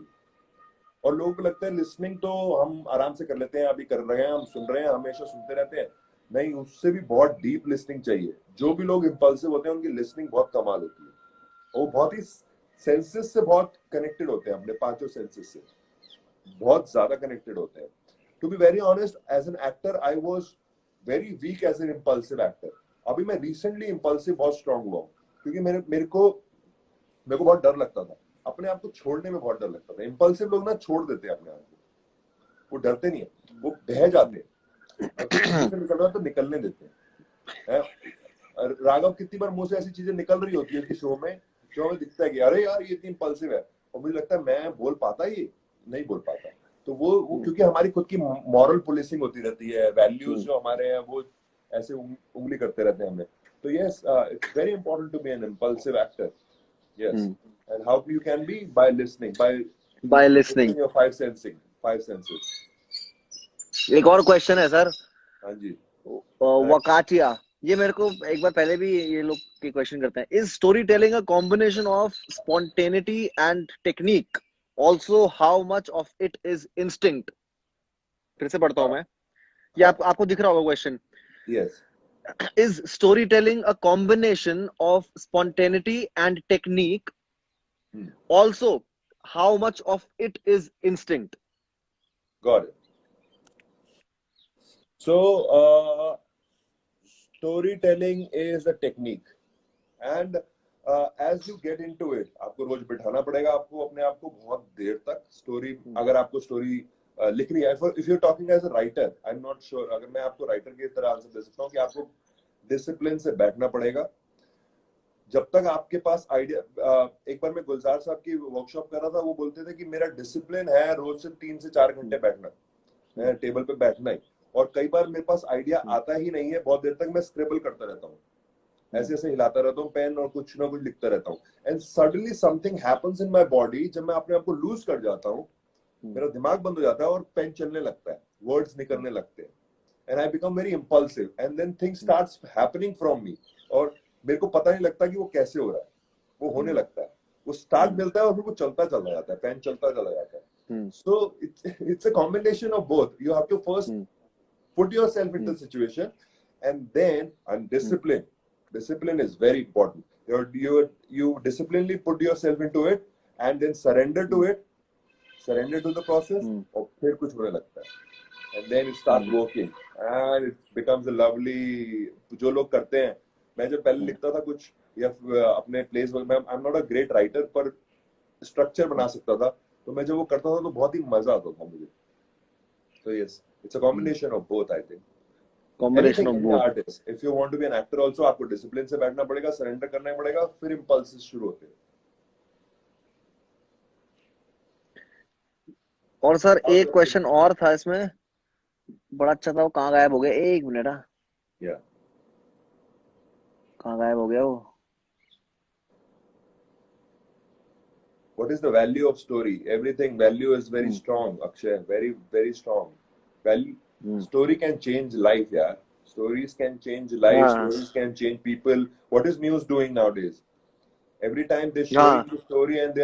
और लोगों को लगता है listening तो हम आराम से कर लेते हैं, अभी कर रहे हैं, हम सुन रहे हैं, हमेशा सुनते रहते हैं. नहीं, उससे भी बहुत deep listening चाहिए. जो भी लोग impulsive होते हैं उनकी listening बहुत कमाल होती है. वो बहुत ही senses से बहुत connected होते हैं, अपने पांचों senses से बहुत ज्यादा connected होते हैं. To be very honest, as an actor, I was very weak as an impulsive actor. अभी मैं recently impulsive बहुत strong हुआ हूँ, क्योंकि मेरे को बहुत डर लगता था, अपने आप को छोड़ने में बहुत डर लगता था. impulsive लोग ना छोड़ देते हैं अपने आप को, वो डरते नहीं है, वो बह जाते हैं, और कुछ मुंह से निकल रहा है तो निकलने देते हैं. राघव कितनी बार मुंह से ऐसी चीजें निकल रही होती है कि शो में, जो हमें दिखता है कि अरे यार ये इतनी impulsive है, और मुझे लगता है मैं बोल पाता, ये नहीं बोल पाता. तो वो क्योंकि हमारी खुद की मॉरल पुलिसिंग होती रहती है, वैल्यूज जो हमारे हैं वो ऐसे उंगली करते रहते हैं हमें. तो yes, it's very important to be an impulsive actor. Yes. And how you can be by listening, by listening. Using your five senses. एक और क्वेश्चन है सर, हाँ जी. वकाटिया, ये मेरे को एक बार पहले भी ये लोग के क्वेश्चन करते हैं, is story telling a combination of spontaneity and technique, also how much of it is instinct. फिर से पढ़ता हूं हाँ मैं, ये हाँ. आपको दिख रहा होगा question. Yes. Is storytelling a combination of spontaneity and technique? Also, how much of it is instinct? Got it. So storytelling is a technique, and as you get into it, आपको रोज बिठाना पड़ेगा, आपको अपने आप को बहुत देर तक स्टोरी, अगर आपको स्टोरी लिखनी है, if you talking as a writer, I am not sure, अगर मैं आपको राइटर की तरह आंसर दे सकता हूँ कि आपको डिसिप्लिन से बैठना पड़ेगा। जब तक आपके पास आइडिया, एक बार मैं गुलजार साहब की वर्कशॉप कर रहा था, वो बोलते थे कि मेरा डिसिप्लिन है रोज से 3 से 4 घंटे बैठना, टेबल पे बैठना ही, और कई बार मेरे पास आइडिया आता ही नहीं है, बहुत देर तक मैं स्क्रिबल करता रहता हूँ, ऐसे ऐसे हिलाता रहता हूँ पेन और कुछ ना कुछ लिखता रहता हूँ, and suddenly something happens in my body, जब मैं अपने आप को लूज कर जाता हूँ, मेरा दिमाग बंद हो जाता है और पेन चलने लगता है, वर्ड्स निकलने लगते हैं, and I become very impulsive, and then things starts happening from me, और मेरे को पता नहीं लगता कि वो कैसे हो रहा है, वो होने लगता है, वो स्टार्ट मिलता है और फिर वो चलता चला जाता है, पेन चलता चला जाता है। So it's a combination of both, you have to first put yourself into the situation, and then, and discipline is very important. You disciplinely put yourself into it, and then surrender to it, surrender to the process, और फिर कुछ होने लगता है, and then you start working, and it becomes a lovely, जो लोग करते हैं, मैं जब पहले लिखता था कुछ या अपने प्लेस, मैं आई am not a great writer, पर स्ट्रक्चर बना सकता था, तो मैं जब वो करता था तो बहुत ही मजा आता था मुझे। So yes, it's a combination of both, I think. Combination of Anything, any both. artist. If you want to be an actor also, आपको discipline से बैठना पड़ेगा, surrender करना पड़ेगा, फिर impulses शुरू होते हैं। और सर एक क्वेश्चन और था इसमें, बड़ा अच्छा था, वो कहाँ गायब हो गया, एक मिनट। Yeah. कहाँ गायब हो गया वो? What is the value of story? Everything, value is very strong, Akshay, very, very strong. Value, story can change life, yeah. Stories can change life, stories can change people. What is news doing nowadays? Every time they're showing the story, and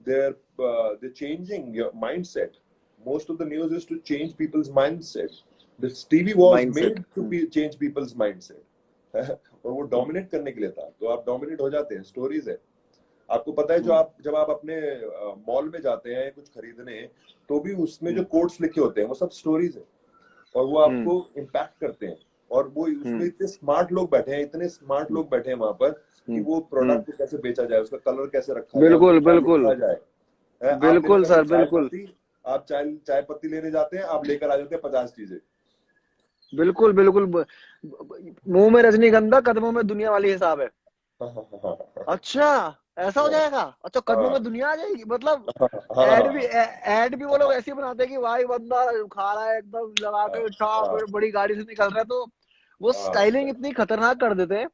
they're changing your mindset. Most of the news is to change people's mindset. This TV was made to change people's mindset. और वो डोमिनेट करने के लिए था, तो आप डोमिनेट हो जाते हैं, स्टोरीज है। आपको पता है, जब आप अपने मॉल में जाते हैं कुछ खरीदने, तो भी उसमें जो कोट्स लिखे होते हैं वो सब स्टोरीज है, और वो आपको इम्पैक्ट करते हैं, और वो उसमें इतने स्मार्ट लोग बैठे हैं, इतने स्मार्ट लोग बैठे हैं वहां पर, कि वो प्रोडक्ट को कैसे बेचा जाए, उसका कलर कैसे रखा जाए, बिल्कुल उसको क्या बिल्कुल लिखा जाए। बिल्कुल सर, बिल्कुल आप चाय पत्ती लेने जाते हैं, आप लेकर आ जाते हैं 50 चीजें। बिल्कुल बिल्कुल, मुंह में रजनीगंधा, कदमों में दुनिया वाली हिसाब है। अच्छा, ऐसा हो जाएगा? अच्छा, कदमों में दुनिया आ जाएगी, मतलब एड भी वो लोग ऐसे बनाते हैं कि भाई बंदा खा रहा है एकदम लगा के फिर बड़ी गाड़ी से निकल रहा है, तो वो स्टाइलिंग इतनी खतरनाक कर देते हैं।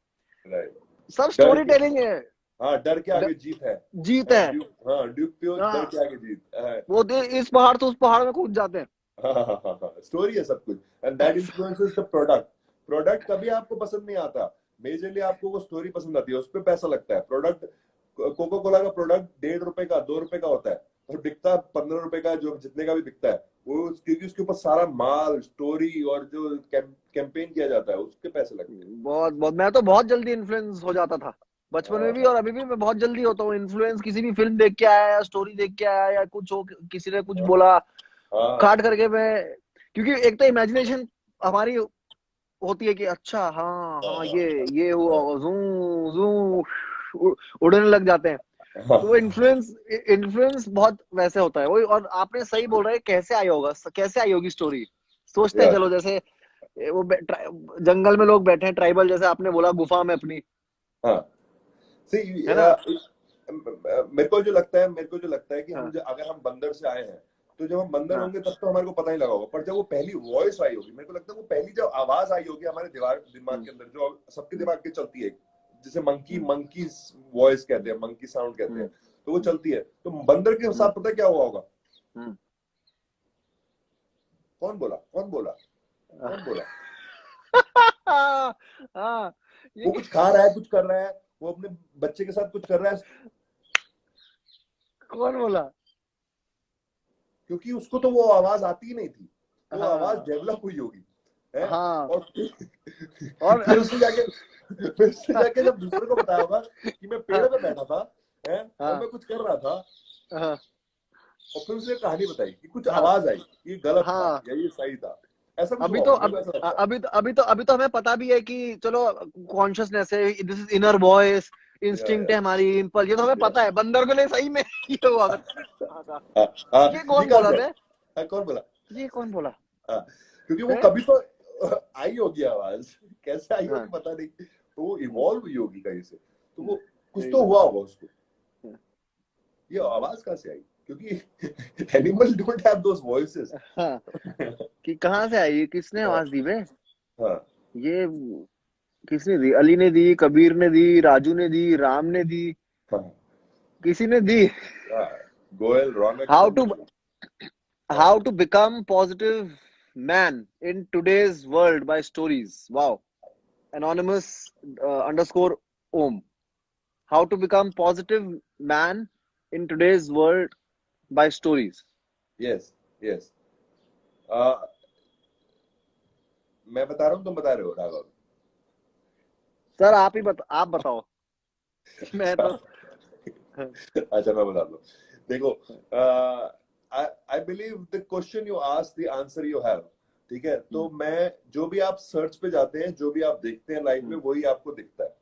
सब स्टोरी टेलिंग है। हाँ, डर के आगे जीत है, जीत है। ड्यूक प्योर, डर के आगे जीत है। वो इस पहाड़ तो उस पहाड़ में कूद जाते हैं। स्टोरी है सब कुछ, and that influences the product. Product कभी आपको पसंद नहीं आता, मेजरली आपको वो स्टोरी पसंद आती है, उस पर पैसा लगता है। प्रोडक्ट, कोका कोला का प्रोडक्ट 1.5 रुपए का, 2 रुपए का होता है, और बिकता 15 रुपए का, जो जितने का भी बिकता है वो, क्योंकि उसके ऊपर सारा माल, स्टोरी और जो कैंपेन किया जाता है, उसके पैसे लगते हैं। बहुत बहुत, मैं तो बहुत जल्दी इन्फ्लुएंस हो जाता था बचपन में भी, और अभी भी मैं बहुत जल्दी होता हूँ इन्फ्लुएंस। किसी भी फिल्म देख के आया या स्टोरी देख के आया या कुछ हो, किसी ने कुछ बोला, काट करके मैं, क्योंकि एक तो इमेजिनेशन हमारी होती है कि अच्छा हाँ हाँ ये हुआ, जू जू उड़ने लग जाते हैं, तो इन्फ्लुएंस बहुत वैसे होता है वही। और आपने सही बोल रहे, कैसे आई होगा, कैसे आई होगी स्टोरी, सोचते हैं चलो, जैसे वो जंगल में लोग बैठे हैं ट्राइबल, जैसे आपने बोला गुफा में अपनी, हाँ, है ना। मेरे को जो लगता है कि अगर हम बंदर से आए हैं, तो जब हम बंदर होंगे तब तो हमारे को पता ही लगा होगा, पर जब वो पहली वॉइस आई होगी, मेरे को लगता है वो पहली जब आवाज आई होगी हमारे दिमाग के अंदर, जो सबके दिमाग के चलती है, जिसे मंकी वॉइस कहते हैं, मंकी साउंड कहते हैं, तो वो चलती है, तो बंदर के साथ पता क्या हुआ होगा? कौन बोला? वो कुछ खा रहा है, कुछ कर रहा है, वो अपने बच्चे के साथ कुछ कर रहा है, कौन बोला? क्योंकि उसको तो वो आवाज आती ही नहीं थी, वो आवाज डेवलप हुई होगी, है? और फिर उससे जाके जब दूसरे को बताया होगा कि मैं पेड़ पे बैठा था, है, और मैं कुछ कर रहा था, और फिर उसने कहानी बताई कि कुछ आवाज आई, ये गलत था या ये सही था, ऐसा कुछ। अभी तो हमें पता भी है कि चलो कॉन्शियसनेस है, this is inner voice, instinct है हमारी, इम्पल्स, ये तो हमें पता है। बंदर को ले सही में ये हुआ करता। ये ये कौन कहाँ बोला से बे? कौन बोला? ये कौन बोला हाँ, क्योंकि वो है? कभी तो आई होगी आवाज, कैसे आई होगी हाँ, पता नहीं, तो वो इवॉल्व हुई होगी कहीं से, तो वो कुछ सही तो बात। हुआ होगा उसको। ये आवाज कहाँ से आई? क्योंकि animal don't have those voices. हाँ, कि कहाँ से आई, किसने हाँ आवाज दी बे? हाँ ये किसने दी? अली ने दी, कबीर ने दी, राजू ने दी, राम ने दी, हाँ किसी ने दी? हाँ, गोयल रौनक हाउ टू सभी थे। हाँ how to become positive man in today's world by stories. Wow. Anonymous underscore Om. How to become positive man in today's world by stories. Yes yes, मैं बता रहा हूँ तुम बता रहे हो राघव? सर आप बताओ। मैं तो अच्छा मैं बता दूं, देखो, I believe the question you ask the answer you have, ठीक है? तो मैं, जो भी आप सर्च पे जाते हैं, जो भी आप देखते हैं लाइफ में, वही आपको दिखता है।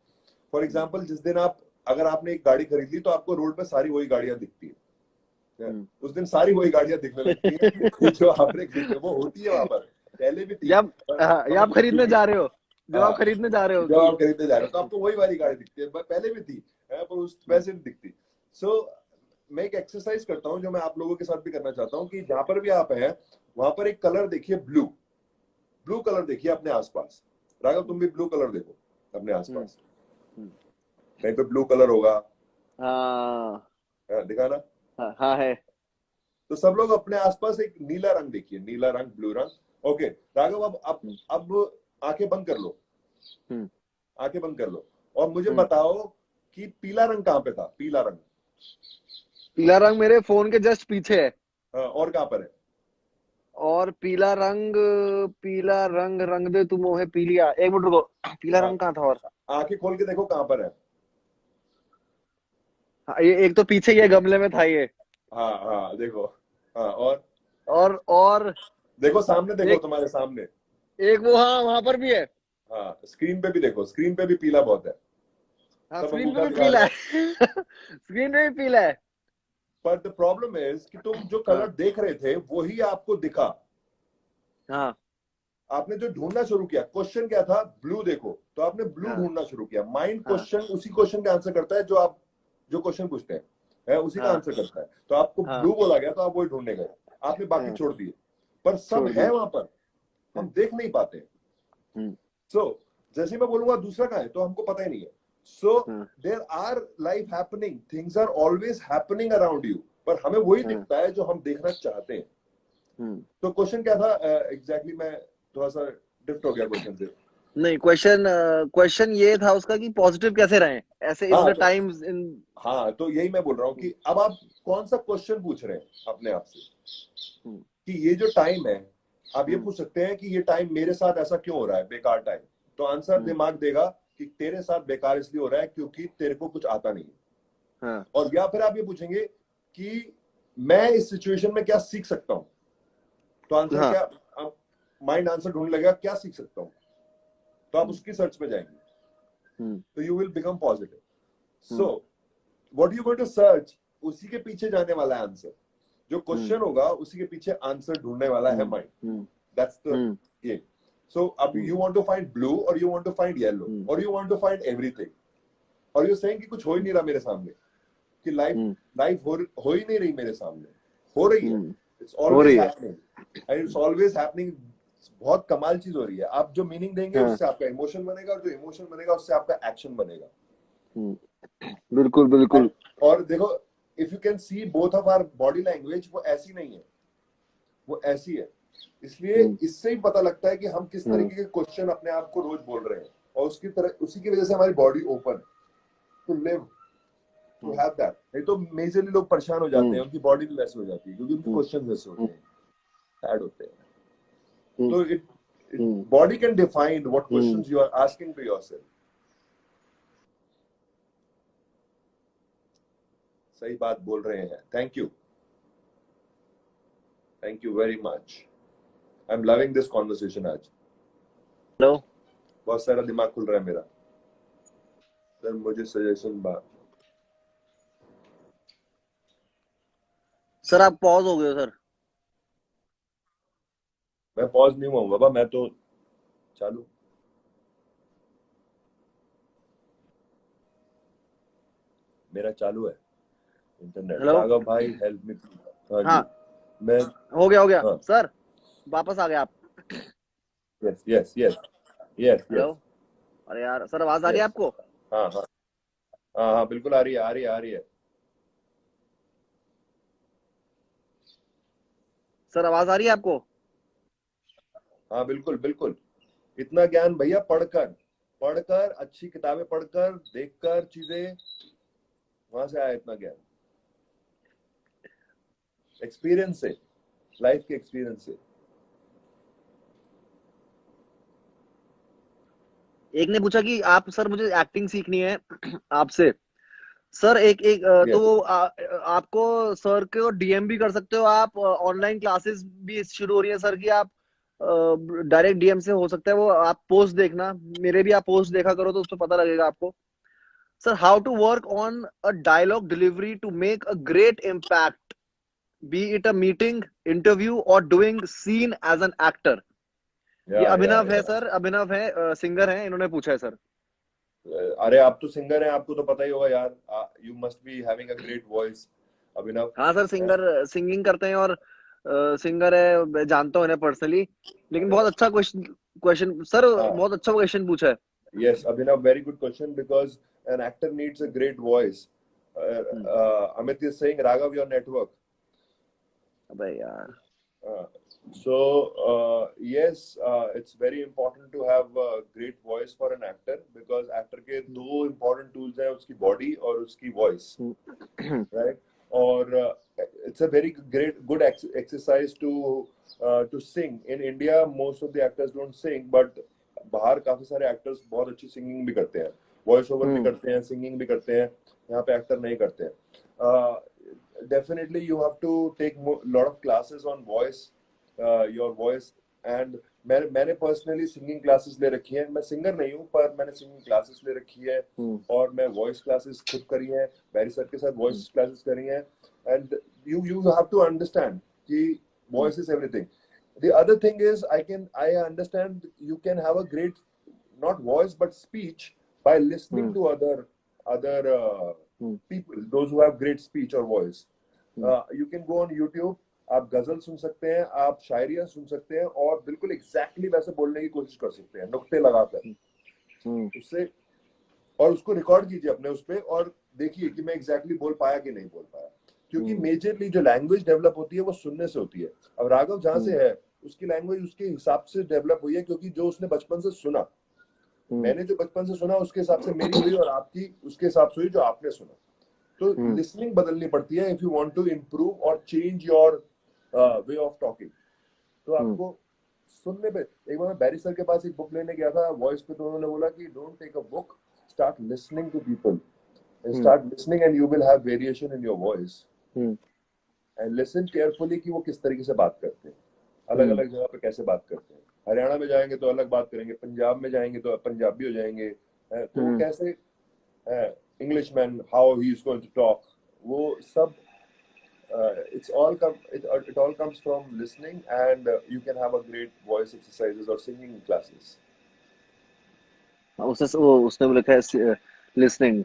फॉर एग्जाम्पल, जिस दिन आप, अगर आपने एक गाड़ी खरीद ली तो आपको रोड पे सारी वही गाड़ियां दिखती है, उस दिन सारी वही गाड़ियां दिखने लगती हैं जो आपने खरीदी, वो होती है वहां पर, पहले भी थी, जब आप खरीदने जा रहे हो, जब हाँ, आप खरीदने जा रहे हो जब कि आप खरीदने जा रहे हो तो आपको वही वाली गाड़ी दिखती है, पहले भी थी, पर उस वैसे नहीं दिखती। सो मैं एक एक्सरसाइज करता हूँ जो मैं आप लोगों के साथ भी करना चाहता हूँ, कि जहां पर भी आप हैं वहां पर एक कलर देखिए, ब्लू, ब्लू कलर देखिए अपने आसपास। राघव तुम भी ब्लू कलर देखो अपने आसपास, कहीं पे ब्लू कलर होगा, हाँ दिखा ना? हाँ हाँ है। तो सब लोग अपने आसपास एक नीला रंग देखिए, नीला रंग, ब्लू रंग। ओके राघव, अब आंखें बंद कर लो, हम्म, आंखें बंद कर लो, और मुझे हम्म। बताओ कि पीला रंग कहाँ पे था? पीला रंग, पीला रंग मेरे फोन के जस्ट पीछे है। हाँ, और कहाँ पर है? और पीला रंग, रंग दे तू मोहे पीलिया, एक मिनट रुको। पीला हाँ, रंग कहाँ था? और आंखें खोल के देखो कहाँ पर है। हाँ, ये एक तो पीछे ये गमले में था ये। हाँ हाँ देखो, हाँ, और देखो सामने, देखो एक तुम्हारे सामने, एक वो, हाँ वहां पर भी है। हाँ, स्क्रीन पे भी देखो, स्क्रीन पे भी पीला बहुत है, हाँ, सब स्क्रीन पे अंगूठा भी दिखा पीला रहे है। हैं। स्क्रीन पे भी पीला है। पर द प्रॉब्लम इज कि तुम जो कलर हाँ देख रहे थे वही आपको दिखा, हाँ आपने जो ढूंढना शुरू किया, क्वेश्चन क्या था? ब्लू देखो, तो आपने ब्लू हाँ ढूंढना शुरू किया। माइंड हाँ क्वेश्चन, उसी क्वेश्चन का आंसर करता है जो आप, जो क्वेश्चन पूछते हैं, है उसी का हाँ आंसर करता है। तो आपको हाँ ब्लू बोला गया तो आप वही ढूंढने गए, आपने बाकी हाँ, छोड़ दिए, पर सब छोड़ है दिए। वहां पर, हम देख नहीं पाते। हम्म, सो जैसे मैं बोलूंगा दूसरा कहाँ है, तो हमको पता ही नहीं है। सो हाँ there are life happening, things are always happening around you, पर हमें वही हाँ दिखता है जो हम देखना चाहते हैं। तो क्वेश्चन क्या था एग्जैक्टली? मैं थोड़ा सा डिफ्ट हो गया क्वेश्चन से। नहीं, क्वेश्चन ये था उसका कि पॉजिटिव कैसे रहें ऐसे इन हाँ द तो, टाइम्स इन। हाँ तो यही मैं बोल रहा हूँ कि अब आप कौन सा क्वेश्चन पूछ रहे हैं अपने आप से, कि ये जो टाइम है, आप ये पूछ सकते हैं कि ये टाइम मेरे साथ ऐसा क्यों हो रहा है, बेकार टाइम। तो आंसर दिमाग देगा कि तेरे साथ बेकार इसलिए हो रहा है क्योंकि तेरे को कुछ आता नहीं है। हाँ और या फिर आप ये पूछेंगे कि मैं इस सिचुएशन में क्या सीख सकता हूं, तो आंसर हाँ क्या, आप माइंड आंसर ढूंढने लगेगा, क्या सीख सकता हूं, तो आप उसकी सर्च पे जाएंगे, तो you will become positive. So what you going to search, उसी के पीछे जाने वाला है आंसर, जो क्वेश्चन होगा उसी के पीछे आंसर ढूंढने वाला है mind. That's the game. So अब you want to find blue, और you want to find yellow, और you want to find everything, और यू सेइंग कि कुछ हो ही नहीं रहा मेरे सामने, कि लाइफ लाइफ हो ही नहीं रही मेरे सामने, हो रही है, इट्स हो ऑलवेज रही है। Happening, and it's always happening. बहुत कमाल चीज हो रही है। आप जो मीनिंग देंगे हाँ, उससे आपका इमोशन बनेगा, और जो इमोशन बनेगा उससे आपका एक्शन बनेगा। बिल्कुल बिल्कुल। और देखो, if you can see both of our body language, वो ऐसी नहीं है, वो ऐसी है। इसलिए इससे ही पता लगता है कि हम किस तरीके के क्वेश्चन अपने आप को रोज बोल रहे हैं, और उसकी तरह, उसी की वजह से हमारी body open to live, to have that. नहीं तो मेजरली लोग परेशान हो जाते हैं, उनकी बॉडी भी वैसे हो जाती है क्योंकि उनके क्वेश्चन वैसे होते हैं, सैड होते हैं। तो it body can define what questions you are asking to yourself. सही बात बोल रहे हैं, thank you very much. I am loving this conversation आज, हेलो। बहुत सारा दिमाग खुल रहा है मेरा। सर मुझे सजेशन सर आप पॉज हो गए हो सर। मैं पॉज नहीं हुआ हूँ बाबा, मैं तो चालू, मेरा चालू है इंटरनेट। हेलो। राघव भाई हेल्प मी। हाँ जी। हाँ, मैं, हो गया हाँ, सर, वापस आ गए आप। Yes yes yes, yes hello. Yes अरे यार सर, आवाज आ रही है यस, आपको? हाँ हाँ हाँ हाँ, बिल्कुल आ रही है, आ रही है, आ रही है। सर आवाज आ रही है आपको? हाँ बिल्कुल बिल्कुल। इतना ज्ञान भैया पढ़कर, पढ़कर अच्छी किताबें पढ़कर देखकर चीजें, वहां से आया इतना ज्ञान, एक्सपीरियंस से, लाइफ के एक्सपीरियंस से। एक ने पूछा कि आप सर मुझे एक्टिंग सीखनी है आपसे। सर एक एक तो यस, वो आपको सर को डीएम भी कर सकते हो आप। ऑनलाइन क्लासेस भी शुरू हो रही है सर की। आप डायरेक्ट डीएम से हो सकता है वो। आप पोस्ट देखना, मेरे भी आप पोस्ट देखा करो तो उसमें पता लगेगा आपको। Sir, how to work on a dialogue delivery to make a great impact, be it a meeting, interview और doing scene as an actor. ये अभिनव है या। सर, अभिनव है, सिंगर है, इन्होंने पूछा है सर। अरे आप तो सिंगर हैं, आपको तो पता ही होगा यार, you must be having a great voice, Abhinav. हाँ सर, सिंगर सिंगिंग करते हैं और सिंगर है, मैं जानता हूँ इन्हें पर्सनली। लेकिन अरे बहुत वाह। अच्छा क्वेश्चन क्वेश्चन सर, हाँ, बहुत अच्छा क्वेश्चन पूछा है। yes, Abhinav, very good question because an actor needs a great voice. Hmm, Amit is saying, Raghav, your network. अबे यार। Uh, yes, it's very important to have a great voice for an actor because actor के दो important tools हैं, उसकी body और उसकी voice, हम्म, right? और it's a very great good exercise to sing. In India, most of the actors don't sing, but बाहर काफी सारे actors बहुत अच्छी singing भी करते हैं, voice over भी हम्म, करते हैं, singing भी करते हैं। यहाँ पे actor नहीं करते हैं। Uh, Definitely you have to take lot of classes on voice, your voice, and मैंने पर्सनली सिंगिंग क्लासेस ले रखी है। मैं सिंगर नहीं हूँ पर मैंने सिंगिंग क्लासेस ले रखी है, हम्म, और मैं वॉइस क्लासेस खुद करी है, बैरी सर के साथ वॉइस क्लासेस करी है। And you have to understand कि hmm, voice is everything. The other thing is I understand you can have a great, not voice but speech, by listening hmm, to other hmm, people, those who have great speech or voice. Hmm, You can go on YouTube, आप गजल सुन सकते हैं, आप शायरियां सुन सकते हैं, और बिल्कुल एग्जैक्टली वैसे बोलने की कोशिश कर सकते हैं नुक्ते लगाकर हम्म, उससे, और उसको रिकॉर्ड कीजिए अपने उस पर और देखिए कि मैं एग्जैक्टली बोल पाया कि नहीं बोल पाया। क्योंकि हम्म, मेजरली जो लैंग्वेज डेवलप होती है वो सुनने से होती है। अब राघव जहां हम्म, से है उसकी लैंग्वेज उसके हिसाब से डेवलप हुई है, क्योंकि जो उसने बचपन से सुना, हम्म, मैंने जो बचपन से सुना उसके हिसाब से मेरी हुई, और आपकी उसके हिसाब से हुई जो आपने सुना। तो हम्म, लिसनिंग बदलनी पड़ती है if you want to improve और change your way of talking. तो हम्म, आपको सुनने पे, एक बार मैं बैरी सर के पास एक बुक लेने गया था वॉइस पे, तो उन्होंने बोला कि don't take a book, start listening to people, and hmm, start listening and you will have variation in your voice. Hmm, and listen carefully कि वो किस तरीके से बात करते हैं, अलग हम्म, अलग जगह पे कैसे बात करते हैं। हरियाणा में जाएंगे तो अलग बात करेंगे, पंजाब में जाएंगे तो पंजाबी हो जाएंगे, तो वो हम्म। कैसे, Englishman how he is going to talk, वो सब, it all comes from listening, and you can have a great voice exercises or singing classes. उसने वो उसने भी लिखा है लिसनिंग।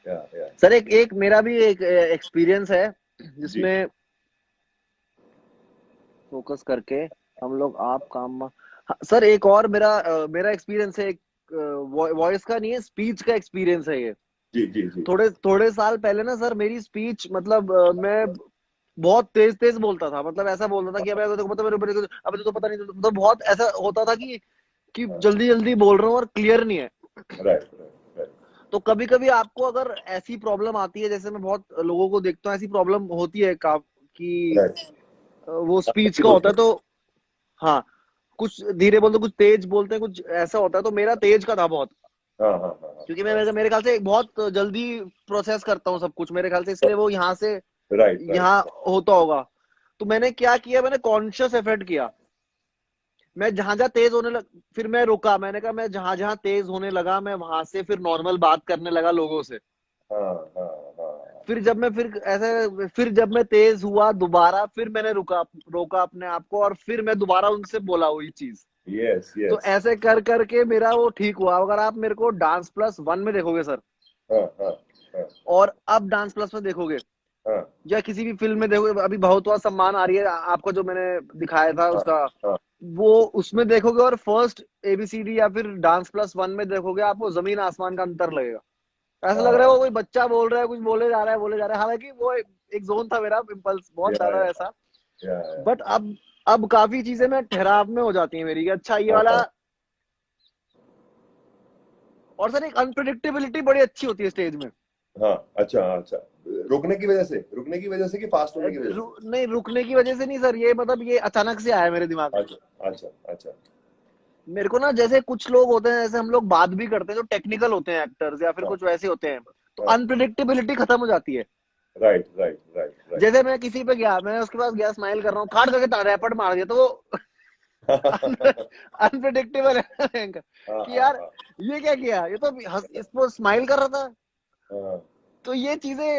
Yeah, yeah. सर एक एक मेरा भी एक एक्सपीरियंस है जी जी। जिसमें फोकस करके हम लोग आप काम। हाँ, सर एक और मेरा एक्सपीरियंस है, एक वॉइस का नहीं है, स्पीच का एक्सपीरियंस है ये। जी जी जी। थोड़े थोड़े साल पहले ना सर, मेरी स्पीच मतलब मैं बहुत तेज तेज बोलता था। मतलब ऐसा बोलता था कि अबे देखो, मतलब अबे तो पता नहीं, मतलब बहुत ऐसा होता था कि जल्दी जल्दी बोल रहा हूँ और क्लियर नहीं है। राइट राइट राइट तो कभी कभी आपको अगर ऐसी प्रॉब्लम आती है, जैसे मैं बहुत लोगों को देखता हूँ ऐसी प्रॉब्लम होती है का कि राइट। वो स्पीच नहीं का होता बोलते। है तो हाँ, कुछ धीरे बोलते, कुछ तेज बोलते हैं, कुछ ऐसा होता है। तो मेरा तेज का था बहुत, हाँ हाँ हाँ हाँ क्योंकि मैं हाँ। मेरे ख्याल से बहुत जल्दी प्रोसेस करता हूँ सब कुछ मेरे ख्याल से, इसलिए वो यहाँ से राइट राइट। यहाँ होता होगा। तो मैंने क्या किया, मैंने कॉन्शियस एफर्ट किया मैं जहां जहां तेज होने लग, फिर मैं रुका, मैंने कहा मैं जहां जहां तेज होने लगा मैं वहां से फिर नॉर्मल बात करने लगा लोगों से। हाँ हाँ हाँ। फिर जब मैं फिर ऐसे फिर जब मैं तेज हुआ दोबारा, फिर मैंने रोका अपने आप को, और फिर मैं दोबारा उनसे बोला वही चीज। यस तो यस। ऐसे कर करके मेरा वो ठीक हुआ। अगर आप मेरे को डांस प्लस वन में देखोगे सर, हाँ हाँ हाँ और अब डांस प्लस में देखोगे, हाँ या किसी भी फिल्म में देखोगे, अभी बहुत हुआ सम्मान आ रही है आपको जो मैंने दिखाया था हाँ उसका, हाँ वो उसमें देखोगे और फर्स्ट एबीसीडी या फिर डांस प्लस वन में देखोगे, आपको जमीन आसमान का अंतर लगेगा। ऐसा लग रहा है वो हाँ। कोई बच्चा बोल रहा है, कुछ बोले जा रहा है। हालांकि वो एक जोन था मेरा, इम्पल्स बहुत या ज्यादा या ऐसा। या बट अब काफी चीजें मैं ठहराव में हो जाती है मेरी कि अच्छा ये हाँ वाला। हाँ और सर एक अनप्रिडिक्टेबिलिटी बड़ी अच्छी होती है स्टेज में। हाँ। अच्छा अच्छा। रुकने की वजह से कि फास्ट होने की वजह से? नहीं, रुकने की वजह से नहीं सर, ये मतलब ये अचानक से आया मेरे दिमाग में। अच्छा अच्छा अच्छा। मेरे को ना, जैसे कुछ लोग होते हैं, जैसे हम लोग बात भी करते हैं जो टेक्निकल होते हैं एक्टर्स या फिर हाँ कुछ वैसे होते हैं, तो हाँ। अनप्रिडिक्टेबिलिटी खत्म हो जाती है। Right right right right. जैसे मैं किसी पे गया, मैं उसके पास गया, स्माइल कर रहा हूँ, खाट करके रैपट मार दिया, तो वो अनप्रिडिक्टेबल है भयंकर, हाँ कि हाँ यार हाँ ये क्या किया, ये तो इसको स्माइल कर रहा था। हाँ। तो ये चीजें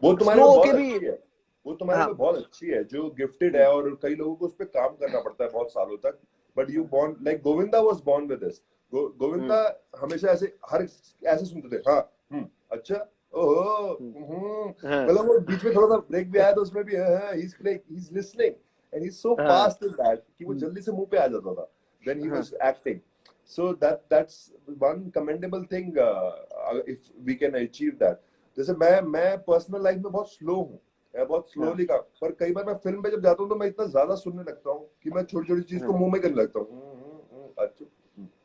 वो तुम्हारे स्लो में बहुत होके भी। अच्छी है। वो तुम्हारे हाँ। में बहुत अच्छी है जो गिफ्टेड है, और कई लोगों को उस पर काम करना पड़ता है बहुत सालों तक। But you born like Govinda was born with this. Hmm, Govinda हमेशा ऐसे हर ऐसे सुनते थे, हाँ अच्छा ओहो हम्म, हाँ, मतलब वो बीच में थोड़ा सा ब्रेक भी आया तो उसमें भी he is playing, he is listening, and he is so हाँ, फास्ट इन दैट कि वो जल्दी से मुंह पे आ जाता था व्हेन ही हाँ, was acting. So that's one commendable thing, if we can achieve that. जैसे मैं पर्सनल लाइफ में बहुत स्लो हूँ, मैं बहुत हाँ, स्लोली का, पर कई बार मैं फिल्म पे जब जाता हूँ तो मैं इतना ज्यादा सुनने लगता हूँ कि मैं छोटी छोटी चीज को हाँ, मुंह में करने लगता हूँ। अच्छा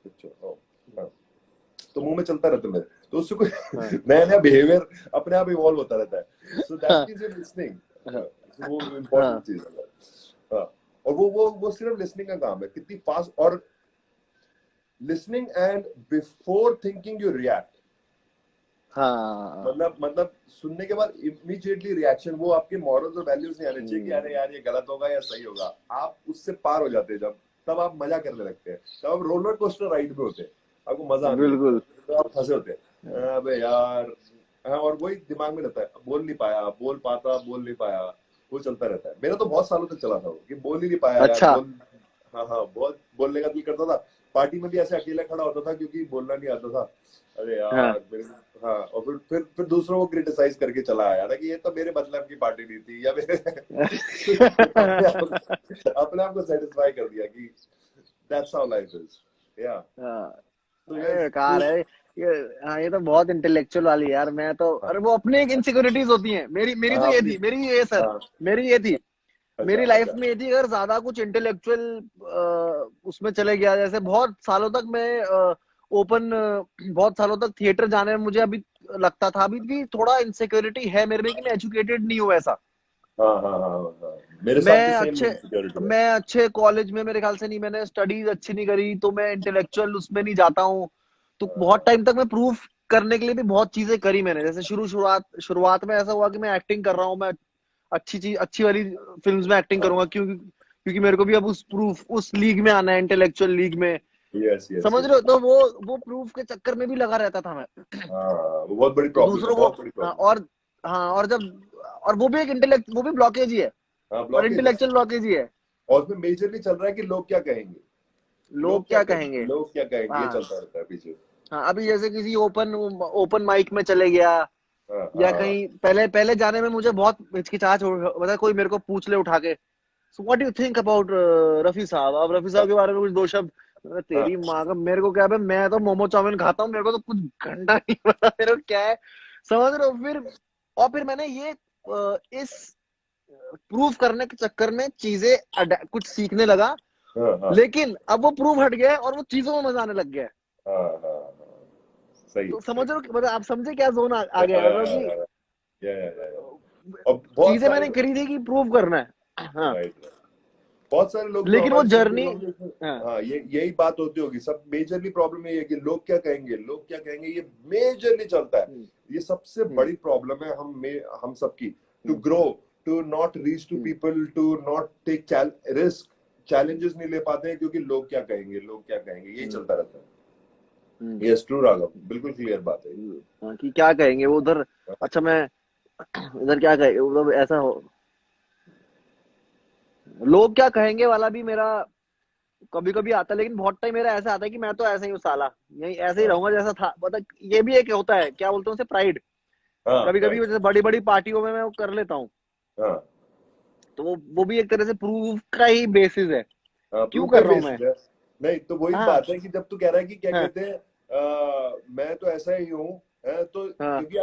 अच्छा हाँ। तो मुंह में चलता रहता है मेरे, तो उससे कोई हाँ, नया नया बिहेवियर अपने आप इवॉल्व होता रहता है। सो दैट हाँ, मींस यू लिसनिंग। हाँ, वो इम्पोर्टेंट हाँ, चीज है। हाँ। और वो सिर्फ लिसनिंग का काम है, कितनी फास्ट, और listening and before thinking you react। हाँ, मतलब सुनने के बाद इमीडिएटली रिएक्शन, वो आपके मॉरल्स और वैल्यूज नहीं आने चाहिए कि अरे हम्म, यार ये गलत होगा या सही होगा। आप उससे पार हो जाते हैं जब, तब आप मजा करने लगते हैं, तब आप रोलर कोस्टर राइड पे होते हैं, आपको मजा आने लगता है, बिल्कुल। तो आप फंसे होते हैं अबे यार। हाँ, और वही दिमाग में रहता है, बोल नहीं पाया, बोल पाता, बोल नहीं पाया, वो चलता रहता है। मेरा तो बहुत सालों तक चला था वो, कि बोल ही नहीं पाया यार, अच्छा। बोल। हाँ हाँ, बहुत बोलने का दिल करता था। पार्टी में भी ऐसे अकेला खड़ा होता था क्योंकि बोलना नहीं आता था। अरे हाँ। यार मेरे, हाँ, और फिर दूसरों को क्रिटिसाइज करके चला आया था कि ये तो मेरे मतलब की पार्टी नहीं थी, या मेरे अपने आप को सेटिस्फाई कर दिया कि दैट्स हाउ लाइफ इज। या। हाँ, तो अरे यस बेकार तो। है ये। हाँ, ये तो बहुत इंटेलेक्चुअल वाली है यार। मैं तो, हाँ अरे वो अपने एक इनसिक्योरिटीज होती हैं। मेरी मेरी तो हाँ ये अपनी। थी, मेरी ये सर, हाँ। मेरी ये थी। अच्छा मेरी लाइफ अच्छा। में ये थी, अगर ज्यादा कुछ इंटेलेक्चुअल उसमें चले गया, जैसे बहुत सालों तक मैं ओपन बहुत सालों तक थिएटर जाने में मुझे अभी लगता था, अभी भी थोड़ा इनसिक्योरिटी है मेरे में कि मैं एजुकेटेड नहीं हूँ ऐसा। हाँ हाँ हाँ हाँ। मेरे साथ भी मैं सेम अच्छे इनसिक्योरिटी है। मैं अच्छे कॉलेज में मेरे ख्याल से नहीं, मैंने स्टडीज अच्छी नहीं करी, तो मैं इंटेलेक्चुअल उसमें नहीं जाता हूँ। तो बहुत हाँ टाइम तक मैं प्रूफ करने के लिए भी बहुत चीजें करी मैंने। जैसे शुरुआत में ऐसा हुआ कि मैं एक्टिंग कर रहा हूँ, मैं अच्छी वाली फिल्म्स में एक्टिंग हाँ। करूंगा, क्योंकि क्योंकि मेरे को भी अब उस लीग में आना है, इंटेलेक्चुअल लीग में। यस यस समझ रहे यस। हो, तो वो प्रूफ के चक्कर में भी लगा रहता था मैं। हाँ, वो बहुत बड़ी तो प्रॉब्लम है, दूसरों को, बहुत बड़ी हाँ, प्रॉब्लम है। और हाँ, और जब, और वो भी एक इंटेलेक्ट, वो भी ब्लॉकेज ही है, हाँ, और ब्लॉकेज है। इंटेलेक्चुअल ब्लॉकेज ही है। और उसमें मेजरली चल रहा है कि लोग क्या कहेंगे, लोग क्या कहेंगे। लोग क्या कहेंगे, ये हाँ, चलता रहता है पीछे। हाँ, अभी जैसे किसी ओपन ओपन माइक में चले गया, हाँ या हाँ कहीं पहले पहले जाने में मुझे बहुत हिचकिचाहट मतलब कोई मेरे को पूछ ले उठा के, so what do you think about Rafi साहब, अब रफी साहब के बारे में कुछ दो शब्द। हाँ तेरी माँ का, मेरे को क्या है, मैं तो मोमो चाउमीन खाता हूँ, मेरे को तो कुछ घंटा नहीं पता मेरे को क्या है। समझ रहे हो, फिर और फिर मैंने ये इस प्रूफ करने के चक्कर में चीजें कुछ सीखने लगा। हाँ हाँ लेकिन अब वो प्रूफ हट गया है और वो चीजों में मजा आने लग गया है। हाँ हाँ हाँ। सही तो सही। समझ रहे हो मतलब, आप समझे क्या जोन आ या गया है, या मतलब या कि या या। और बहुत चीजें सारे मैंने करी थी कि प्रूव करना है। हाँ, राइट, बहुत सारे लोग जो लेकिन वो हमारे जर्नी। सर्किल होंगे हाँ, हाँ, ये यही बात होती होगी। सब मेजरली प्रॉब्लम ये है कि लोग क्या कहेंगे, लोग क्या कहेंगे, ये मेजरली चलता है। हम्म, ये सबसे हम्म, बड़ी प्रॉब्लम है हम सबकी, to hmm, grow, to not reach to hmm, people, to not take risk, challenges नहीं ले पाते हैं क्योंकि लोग क्या कहेंगे, लोग क्या कहेंगे, यही चलता रहता है। हम्म, यस ट्रू राघव, बिल्कुल क्लियर बात है। हाँ, कि क्या कहेंगे वो उधर। अच्छा मैं इधर क्या कहेंगे, मतलब ऐसा हो, लोग क्या कहेंगे वाला भी मेरा कभी कभी आता है, लेकिन बहुत टाइम मेरा ऐसा आता है कि मैं तो ऐसा ही हूँ साला, यही ऐसे ही हाँ रहूंगा जैसा था, मतलब ये भी एक होता है, क्या बोलते हैं उसे, प्राइड। हाँ कभी कभी right, जैसे बड़ी बड़ी पार्टियों में मैं वो कर लेता हूँ, हाँ तो वो भी एक तरह से प्रूफ का ही बेसिस है, हाँ क्यों प्रूफ का कर रहा हूँ बेसिस मैं। है। नहीं तो वही हाँ बात है कि जब तू कह रहा है कि क्या हाँ कहते हैं, मैं तो ऐसा ही हूँ, तो हाँ क्योंकि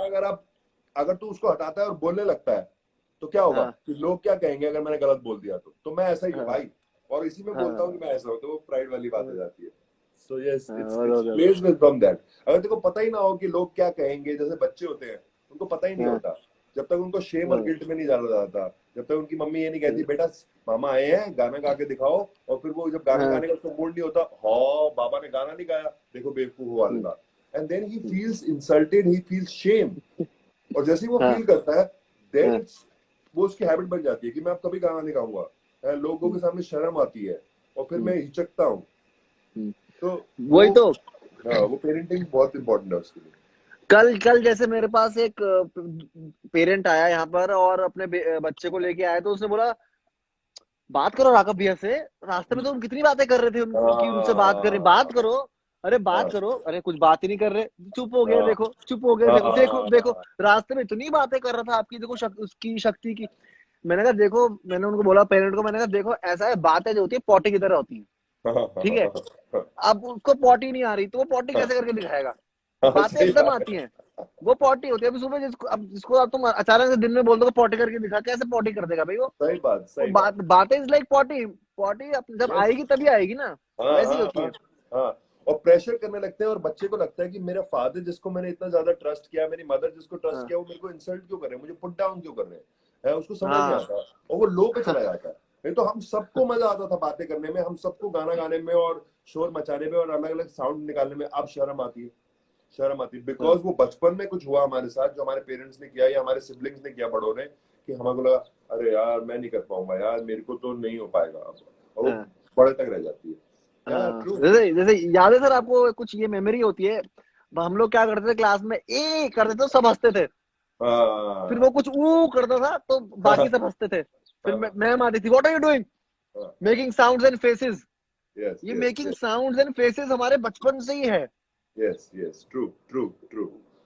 अगर तू उसको हटाता है और बोलने लगता है तो क्या होगा हाँ कि लोग क्या कहेंगे अगर मैंने गलत बोल दिया तो मैं ऐसा ही हूँ हाँ भाई, और इसी में बोलता हूँ कि हाँ मैं ऐसा हूँ, तो वो प्राइड वाली बात हो जाती है। सो यस हाँ, it's plays with from that. अगर तेरे को पता ही ना हो कि लोग क्या कहेंगे, जैसे बच्चे होते हैं उनको पता ही नहीं हाँ, होता, जब तक उनको शेम और हाँ, गिल्ट में नहीं डाला जाता, जब तक उनकी मम्मी ये नहीं कहती हाँ, बेटा मामा आए हैं गाना गा के दिखाओ, और फिर वो जब गाना हाँ, गाने का उसको मूड नहीं होता, हाँ बाबा ने गाना नहीं गाया, देखो बेवकूफ वाली बात, and then he feels insulted, he feels shame. और जैसे ही वो हाँ, फील करता है देन हाँ, इट्स, वो उसकी हैबिट बन जाती है कि मैं अब कभी गाना नहीं गाऊंगा, लोगों के सामने शर्म आती है और फिर मैं हिचकता हूँ। तो वो वही तो। हाँ वो पेरेंटिंग बहुत इंपॉर्टेंट है उसके लिए। कल कल जैसे मेरे पास एक पेरेंट आया यहाँ पर और अपने बच्चे को लेके आया, तो उसने बोला बात करो राघव भैया से, रास्ते में तो हम कितनी बातें कर रहे थे कि उनसे बात करें, बात हाँ करो, अरे बात हाँ करो, अरे कुछ बात ही नहीं कर रहे, चुप हो गए, हाँ देखो चुप हो गए, देखो देखो देखो, हाँ रास्ते में इतनी बातें कर रहा था आपकी, देखो उसकी शक्ति की। मैंने कहा देखो, मैंने उनको बोला पेरेंट को, मैंने कहा देखो ऐसा है, बातें जो होती है पॉटी की तरह होती है, ठीक है। अब उसको पॉटी नहीं आ रही तो वो पॉटी कैसे करके दिखाएगा, हाँ, बातें सही एकदम बात है। आती हैं, वो पॉटी होती है। अभी सुबह जिसको अब तुम अचानक से दिन में बोल दो पॉटी करके दिखा, कैसे पॉटी कर देगा भाई वो। सही बात, वो सही बात। बातें इज लाइक पॉटी, पॉटी जब यस आएगी तभी आएगी ना, हाँ वैसी हाँ होती हाँ है। हाँ। और प्रेशर करने लगते हैं और बच्चे को लगता है कि मेरा फादर जिसको मैंने इतना ज्यादा ट्रस्ट किया, मेरी मदर जिसको ट्रस्ट हाँ किया, वो मेरे को इंसल्ट क्यों कर रहे हैं, मुझे पुट डाउन क्यों कर रहे हैं, उसको समझ नहीं हाँ आता और वो लो पे चला जाता है। नहीं तो हम सबको मजा आता था बातें करने में, हम सबको गाना गाने में और शोर मचाने में और अलग अलग साउंड निकालने में। अब शर्म आती है, शर्म आती है हाँ बिकॉज वो बचपन में कुछ हुआ हमारे साथ जो हमारे पेरेंट्स ने किया या हमारे सिबलिंग्स ने किया बड़ों ने, कि हमारे को लगा अरे यार मैं नहीं कर पाऊंगा यार, मेरे को तो नहीं हो पाएगा अब, और वो हाँ बड़े तक रह जाती है। या हाँ। ट्रू। जैसे जैसे याद है सर आपको कुछ ये मेमोरी होती है, हम लोग क्या करते थे क्लास में, ए करते थे तो सब हंसते थे, फिर वो हाँ कुछ ऊ करता था तो बाकी सब हंसते थे, फिर हाँ मैम आती थी, व्हाट आर यू डूइंग, हाँ making sounds and faces. Yes ये yes making yes sounds and faces हमारे बचपन से ही है। Yes yes true true true.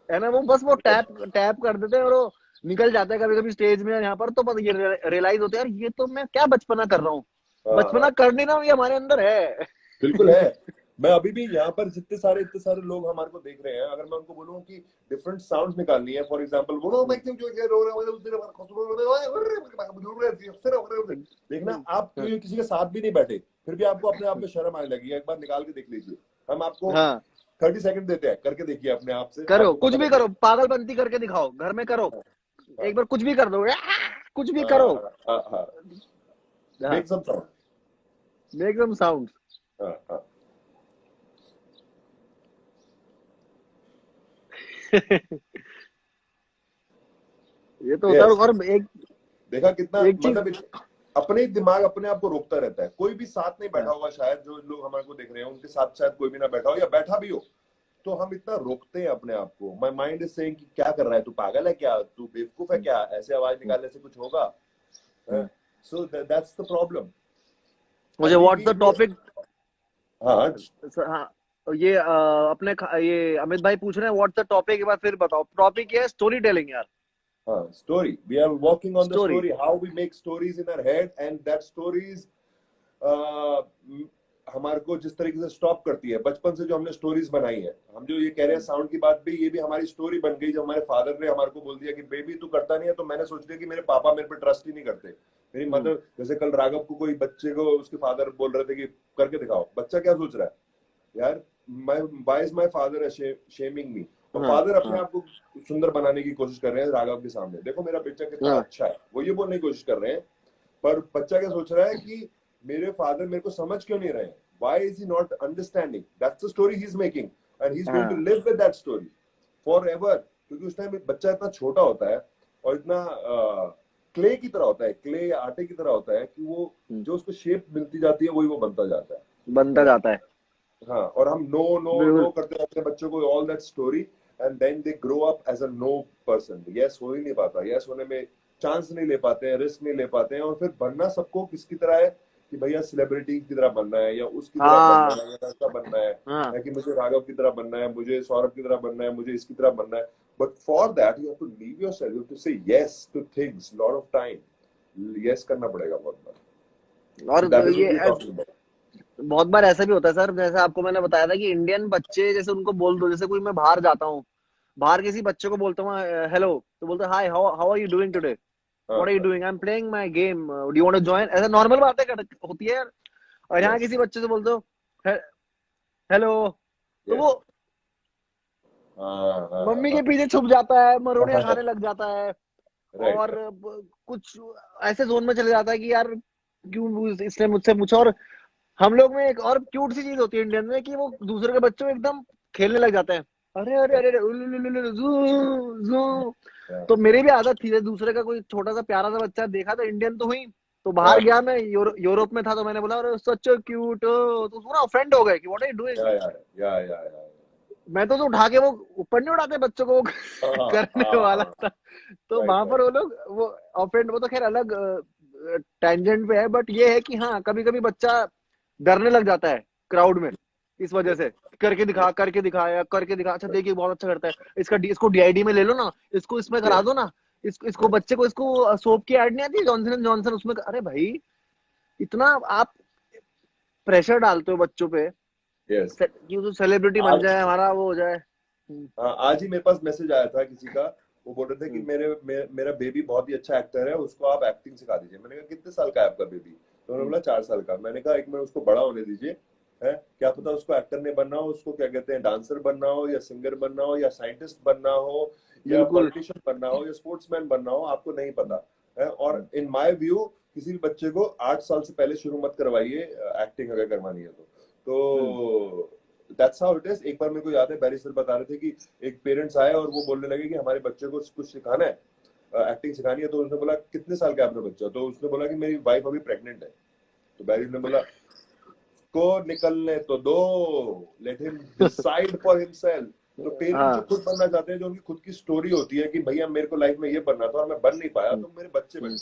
है ना, वो बस वो टैप टैप कर देते हैं और वो निकल जाता है कभी कभी स्टेज में यहाँ पर, तो बस ये रियलाइज होते हैं यार ये तो मैं क्या बचपना कर रहा हूँ, हाँ बचपना हाँ कर नहीं रहा हूँ, ये हमारे अंदर है। बिल्कुल है। मैं अभी भी यहाँ पर इतने सारे लोग हमारे को देख रहे हैं, अगर मैं उनको बोलूँ कि डिफरेंट साउंड्स निकालनी है, फॉर एग्जांपल बोलो मैं क्यों जो रो रहा हूँ, देखना आप किसी के साथ भी नहीं बैठे फिर भी आपको अपने आप में शर्म आने लगी है, एक बार निकाल के देख लीजिए। हम आपको हाँ 30 सेकंड देते हैं, करके देखिए अपने आप से, करो, आपको कुछ पता भी लगेगा। करो, पागलपंती करके दिखाओ, घर में करो, हाँ एक बार कुछ भी कर दो, कुछ भी करो, हाँ हाँ हाँ हाँ, make some sound. Make some sound. हाँ हाँ ये तो होता है। यस। और एक देखा कितना एक चीज, मतलब अपने ही दिमाग अपने आप को रोकता रहता है, कोई भी साथ नहीं बैठा हाँ होगा शायद, जो लोग हमारे को देख रहे हैं उनके साथ शायद कोई भी ना बैठा हो या बैठा भी हो, तो हम इतना रोकते हैं अपने आप को। माय माइंड इज सेइंग कि क्या कर रहा है, तू पागल है क्या, तू बेवकूफ है क्या, ऐसे आवाज निकालने से कुछ होगा। So that's the problem. मुझे अभी व्हाट्स भी द टॉपिक। हाँ हाँ ये ये अमित भाई पूछ रहे हैं व्हाट्स द टॉपिक, एक बार फिर बताओ, टॉपिक ये है स्टोरी टेलिंग यार, हाँ story, we are working on the story. Story, how we make stories in our head and that stories हमारे को जिस तरीके से स्टॉप करती है। बचपन से जो हमने स्टोरीज बनाई है, हम जो ये कह रहे हैं साउंड की बात भी, ये भी हमारी स्टोरी बन गई। जब हमारे फादर ने हमारे को बोल दिया कि बेबी तू करता नहीं है, तो मैंने सोच लिया कि मेरे पापा मेरे पे ट्रस्ट ही नहीं करते। मेरी मदर, जैसे कल राघव को कोई बच्चे को उसके फादर बोल रहे थे कि करके दिखाओ, बच्चा क्या सोच रहा है यार, my why is my father shaming me, और हाँ फादर अपने हाँ आप को सुंदर बनाने की कोशिश कर रहे हैं राघव के सामने, देखो मेरा बच्चा कितना हाँ अच्छा है, वो ये बोलने की कोशिश कर रहे हैं। पर बच्चा क्या सोच रहा है कि मेरे फादर मेरे को समझ क्यों नहीं रहे हैं, why is he not understanding, that's the story he's making and he's going to हाँ live with that story forever। क्योंकि उस टाइम बच्चा इतना छोटा होता है और इतना क्ले की तरह होता है, क्ले या आटे की तरह होता है कि वो जो उसको शेप मिलती जाती है वही वो बनता जाता बनता है। जाता है। हाँ, और हम नो नो नो बिल्कुल। करते रहते हैं बच्चों को all that story, and then they grow up as a no person. Yes हो ही नहीं पाता, यस होने में चांस नहीं ले पाते हैं, रिस्क नहीं ले पाते हैं, और फिर बनना सबको किसकी तरह है कि भैया सेलिब्रिटी की तरह बनना है, या उसकी तरह बनना हाँ है, या ऐसा बनना है, हाँ। या कि मुझे राघव की तरह बनना है, मुझे सौरभ की तरह बनना है, मुझे इसकी तरह बनना है। But for that you have to leave yourself, you have to say yes to things lot of time. Yes करना पड़ेगा बहुत बार। और सो दैट इज व्हाट ये वी आर टॉकिंग अबाउट। बहुत बार ऐसा भी होता है सर, जैसे आपको मैंने बताया था कि इंडियन बच्चे, जैसे उनको बोल दो, जैसे कोई मैं बाहर जाता हूँ, बाहर किसी बच्चे को बोलता हूँ हेलो, तो बोलते हैं hi, how how are you doing today, हाँ व्हाट आर यू हाँ, doing, I am playing my game, do you want to join, ऐसा नॉर्मल बातें होती है यार। और यहाँ यस, किसी बच्चे से बोलते हो हेलो, तो यस, वो हाँ मम्मी हाँ के पीछे छुप जाता है, मरोड़ियां हाँ। खाने लग जाता है। राइट और राइट। कुछ ऐसे जोन में चले जाता है कि यार क्यों इसने मुझसे पूछा। और हम लोग में एक और क्यूट सी चीज होती है इंडियन में, कि वो दूसरे के बच्चों में एकदम खेलने लग जाते हैं। अरे अरे अरे अरे, उल्लू, उल्लू, उल्लू, जू जू। तो मेरी भी आदत थी, दूसरे का कोई छोटा सा प्यारा सा बच्चा देखा था, इंडियन तो हुई, तो बाहर गया मैं, यूरोप में था, तो मैंने बोला अरे सच क्यूट, तो पूरा ऑफेंड हो गए कि व्हाट आर यू डूइंग। या मैं तो उठा के वो ऊपर नहीं उड़ाते बच्चों को, वो करने वाला हाँ। था। तो राइट वहां पर राइट। वो लोग वो ऑफेंड, वो तो खैर अलग टेंजेंट पे है, बट ये है कि हाँ, कभी कभी बच्चा डरने लग जाता है क्राउड में, इस वजह यस से करके दिखा, करके दिखा, या करके दिखा, अच्छा देखिए बहुत अच्छा करता है, इसको डीआईडी में ले लो ना, इसको इसमें करा यस दो ना, इसको यस बच्चे को, इसको सोप की ऐड नहीं आती जॉनसन एंड जॉनसन, उसमें अरे भाई, इतना आप प्रेशर डालते हो बच्चों पे यस। कि वो सेलिब्रिटी बन आज, जाए, हमारा वो हो जाए। हाँ, आज ही मेरे पास मैसेज आया था किसी का। वो बोल रहे थे कि हम्म, मेरा बेबी बहुत ही अच्छा एक्टर है, उसको आप एक्टिंग सिखा दीजिए। मैंने कहा कितने साल का है आपका बेबी? तो उन्होंने हम्म, बोला 4 साल का। मैंने कहा एक मिनट उसको बड़ा होने दीजिए, है क्या पता उसको एक्टर नहीं बनना हो, उसको क्या कहते हैं डांसर बनना हो, या सिंगर बनना हो, या साइंटिस्ट बनना हो, या बिल्कुल। पॉलिटिशियन बनना हो, या स्पोर्ट्समैन बनना हो, आपको नहीं पता है। और इन माय व्यू किसी भी बच्चे को 8 साल से पहले शुरू मत करवाइए एक्टिंग, अगर करवानी है हम्म, तो दैट्स हाउ इट इज। एक बार मेरे को याद है बैरिस्टर बता रहे थे कि एक पेरेंट्स आए और वो बोलने लगे कि हमारे बच्चे को कुछ सिखाना है, एक्टिंग सिखानी है। तो उसने बोला कितने साल का है आपका बच्चा? तो उसने बोला कि मेरी वाइफ अभी प्रेग्नेंट है। तो बैरिस्टर ने बोला को निकलने तो दो, let him decide for himself. तो पेरेंट्स जो हाँ। खुद बनना चाहते हैं, जो उनकी खुद की स्टोरी होती है कि भैया मेरे को लाइफ में ये बनना था और मैं बन नहीं पाया, हम्म, तो मेरे बच्चे बन हम्म,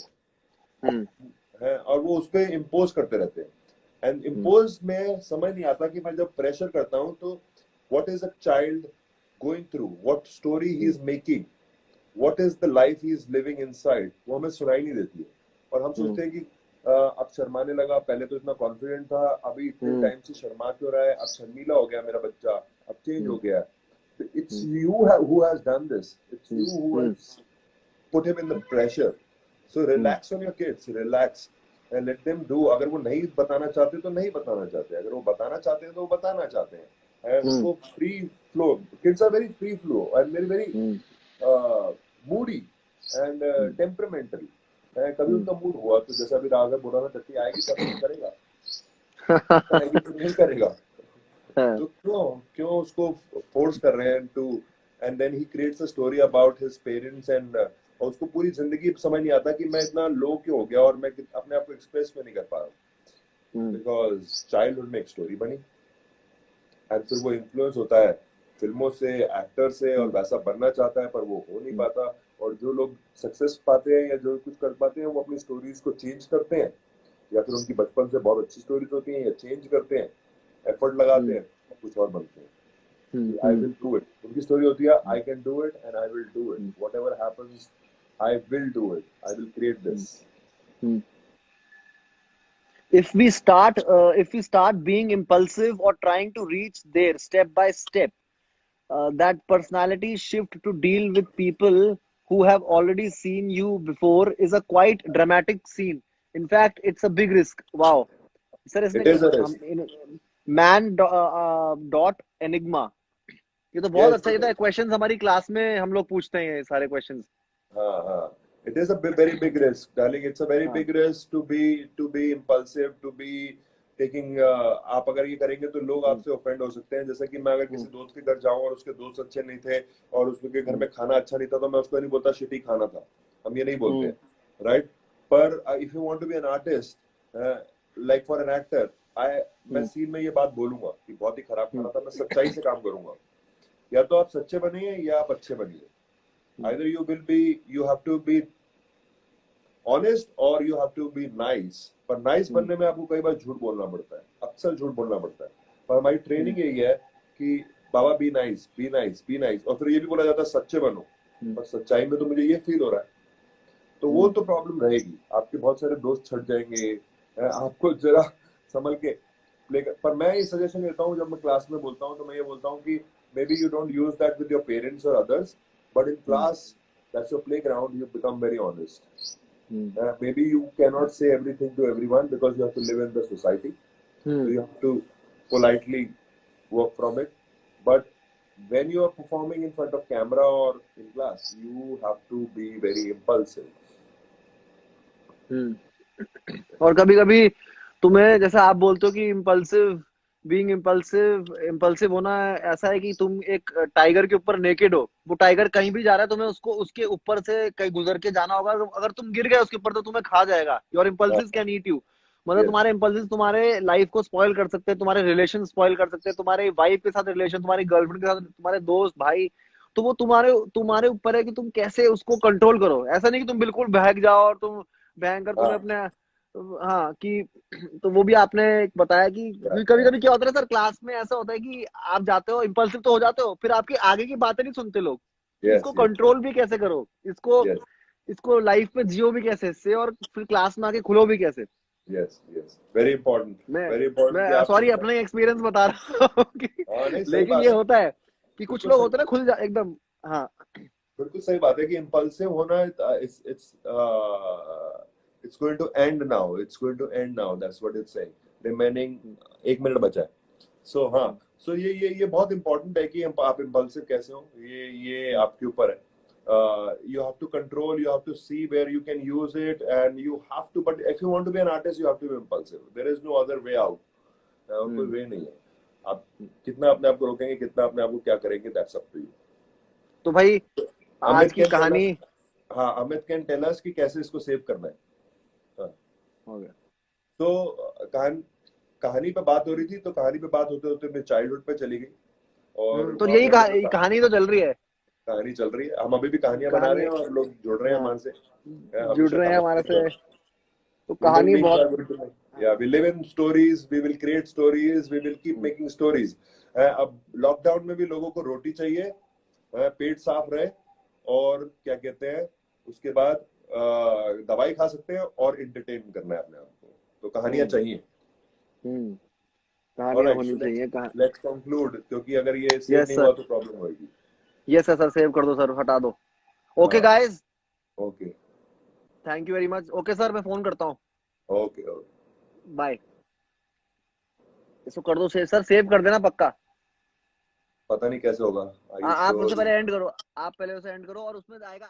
गए हम्म, हैं, और वो उस पर इम्पोज करते रहते हैं। एंड हम्म, इम्पोज में समझ नहीं आता कि मैं जब प्रेशर करता हूँ तो what is a child going through, what story he hmm, is making, what is the life he is living inside, वो हमें सुनाई नहीं देती है। और हम हम्म, सोचते हैं कि अब शर्माने लगा, पहले तो इतना कॉन्फिडेंट था, अभी इतने हम्म, टाइम से शर्मा क्यों रहा है, अब शर्मीला हो गया मेरा बच्चा, अब चेंज हो हम्म, गया। It's hmm, you who has done this, it's hmm, you who hmm, has put him in the pressure. So hmm, relax on your kids, relax and let them do. अगर वो नहीं बताना चाहते तो नहीं बताना चाहते, अगर वो बताना चाहते हैं तो वो बताना चाहते हैं, हम्म, उनको free flow. Kids are very free flow and very very hmm, moody and hmm, temperamental. कभी हम्म। उनका मूड हुआ तो जैसा अभी राघव बोल रहा था, टट्टी आएगी तभी तो करेगा, आएगी तो नहीं करेगा। हाँ, तो क्यों क्यों उसको फोर्स कर रहे हैं to, and then he creates a story about his parents and, और उसको पूरी जिंदगी समझ नहीं आता कि मैं इतना लो क्यों हो गया और मैं अपने आप को एक्सप्रेस क्यों नहीं कर पा रहा हूँ, हम्म, बिकॉज चाइल्डहुड में एक स्टोरी बनी, एंड फिर वो इन्फ्लुएंस होता है फिल्मों से, एक्टर से, और हम्म, वैसा बनना चाहता है पर वो हो नहीं हम्म, पाता। और जो लोग सक्सेस पाते हैं या जो कुछ कर पाते हैं वो अपनी स्टोरीज को चेंज करते हैं, या फिर उनकी बचपन से बहुत अच्छी स्टोरीज होती हैं, या चेंज करते हैं, एफर्ट लगाते हम्म, हैं और कुछ और बनते हैं हम्म, कि आई हम्म, विल डू इट। उनकी स्टोरी होती है I can do it and I will do it, hmm, what ever happens I will do it, I will create hmm, this. Hmm. If we start being impulsive or trying to reach there step by step, that personality shift to deal with people who have already seen you before is a quite dramatic scene. In fact, it's a big risk. Wow. Sir इसने इट इज अ हम रिस्क। मैन डॉट एनिग्मा, ये तो बहुत यस अच्छा, ये इट तो इज। क्वेश्चंस हमारी क्लास में हम लोग पूछते हैं, ये सारे क्वेश्चंस। हाँ हाँ, it is a very big risk, darling. It's a very हाँ। big risk to be impulsive, to be taking. आप अगर ये करेंगे तो लोग हम्म, आपसे ऑफेंड हो सकते हैं। जैसे कि मैं अगर हम्म, किसी दोस्त के घर जाऊं और उसके दोस्त अच्छे नहीं थे और उसके घर हम्म, में खाना अच्छा नहीं था, तो मैं उसको नहीं बोलता शिटी खाना था, हम ये नहीं बोलते हम्म, हैं। राइट? पर if you want to be an artist, like for an actor, मैं सीन में ये बात बोलूंगा कि बहुत ही खराब खाना था, मैं सच्चाई से काम करूंगा। या तो आप सच्चे बनिए या आप अच्छे बनिए। either you have to be honest or you have to be nice। पर नाइस बनने में आपको कई बार झूठ बोलना पड़ता है, अक्सर झूठ बोलना पड़ता है। पर हमारी ट्रेनिंग यही है कि बाबा be nice, be nice, be nice, और फिर ये भी बोला जाता है सच्चे बनो। पर सच्चाई में तो मुझे ये फील हो रहा है, तो वो तो प्रॉब्लम रहेगी। आपके बहुत सारे दोस्त छट जाएंगे, आपको जरा संभल के प्ले कर। पर मैं ये सजेशन देता हूँ, जब मैं क्लास में बोलता हूँ तो मैं ये बोलता हूँ कि maybe you don't use that with your parents और others, but in class that's your playground, you become very honest. Maybe you cannot say everything to everyone because you have to live in the society, so you have to politely work from it, but when you are performing in front of camera or in class, you have to be very impulsive। और कभी कभी तुम्हें, जैसा आप बोलते हो कि इम्पल्सिव, बीइंग इम्पल्सिव, इम्पल्सिव होना ऐसा है कि तुम एक टाइगर के ऊपर नेकेड हो, वो टाइगर कहीं भी जा रहा है, तुम्हें उसको उसके ऊपर से कहीं गुजर के जाना होगा। अगर तुम गिर गए उसके ऊपर तो तुम्हें खा जाएगा। Your impulsive can eat you. मतलब Yes, तुम्हारे इम्पल्सिव तुम्हारे लाइफ को स्पॉइल कर सकते हैं, तुम्हारे रिलेशन स्पॉइल कर सकते हैं, तुम्हारे वाइफ के साथ रिलेशन, तुम्हारी गर्लफ्रेंड के साथ, तुम्हारे दोस्त भाई। तो वो तुम्हारे तुम्हारे ऊपर है कि तुम कैसे उसको कंट्रोल करो। ऐसा नहीं कि तुम बिल्कुल बहक जाओ और तुम भयंकर तुम्हें हाँ, अपने, हाँ कि, तो वो भी आपने बताया कि कभी कभी क्या होता है सर, क्लास में ऐसा होता है कि आप जाते हो, इम्पल्सिव तो हो जाते हो, फिर आपकी आगे की बातें नहीं सुनते लोग। yes, इसको yes, कंट्रोल भी कैसे करो, इसको yes, इसको लाइफ में जियो भी कैसे इससे, और फिर क्लास में आके खुलो भी कैसे। yes, yes, very important, मैं very important कि मैं आप सॉरी अपना ही एक्सपीरियंस बता रहा हूँ कि, हाँ नहीं, सही लेकिन बात ये है, होता है कि कुछ बिल्कुल लोग सही होते हैं ना बात, खुल जा एकदम। हाँ। बिल्कुल सही बात है कि इम्पल्सिव होना, it's going to end now, it's going to end now, that's what it's saying। remaining 1 minute बचा है। सो हाँ, सो ये बहुत इंपॉर्टेंट है कि आप इम्पल्सिव कैसे हो, ये आपके ऊपर है। You have to control, you have to see where you can use it, and you have to, but if you want to be an artist you have to be impulsive, there is no other way out। और कोई वे नहीं है। आप कितना अपने आप को रोकेंगे, कितना अपने आप को क्या करेंगे, दैट्स अप टू यू। तो भाई आज अमित की कैन टेल कहानी अस, हाँ अमित कैन टेल अस कि कैसे इसको सेव करना है। हाँ, हो गया। तो कहानी पे बात हो रही थी, तो कहानी पे बात होते होते मैं चाइल्डहुड पे चली गई, और तो वहां यही पे हमने जो कहानी तो चल रही है। कहानी चल रही है, हम अभी भी कहानियां बना रहे कहानी, हैं और लोग जुड़ रहे हैं हाँ, हमारे से। जुड़ हमेशा रहे हैं हमारे कहानी, से। तो human कहानी beings बहुत, are going to, yeah, we live in stories, we will create stories, we will keep making stories। अब लॉकडाउन में भी लोगों को रोटी चाहिए, पेट साफ रहे, और क्या कहते हैं उसके बाद दवाई खा सकते हैं, और इंटरटेन करना है अपने आप को, तो कहानियां चाहिए। कहानियां ऑलराइट, होनी सो चाहिए लेट्स कंक्लूड, क्योंकि अगर ये सेव यस नहीं सर, हुआ तो प्रॉब्लम होगी। यस सर, सेव कर दो सर, हटा दो। ओके हाँ, guys, okay, thank you very much. Okay sir, मैं फोन करता हूँ। Okay, okay. बाय। इसको कर दो सेव सर, सेव कर देना पक्का। पता नहीं कैसे होगा, आर यू आप मुझसे श्योर? पहले एंड करो, आप पहले उसे एंड करो और उसमें आएगा।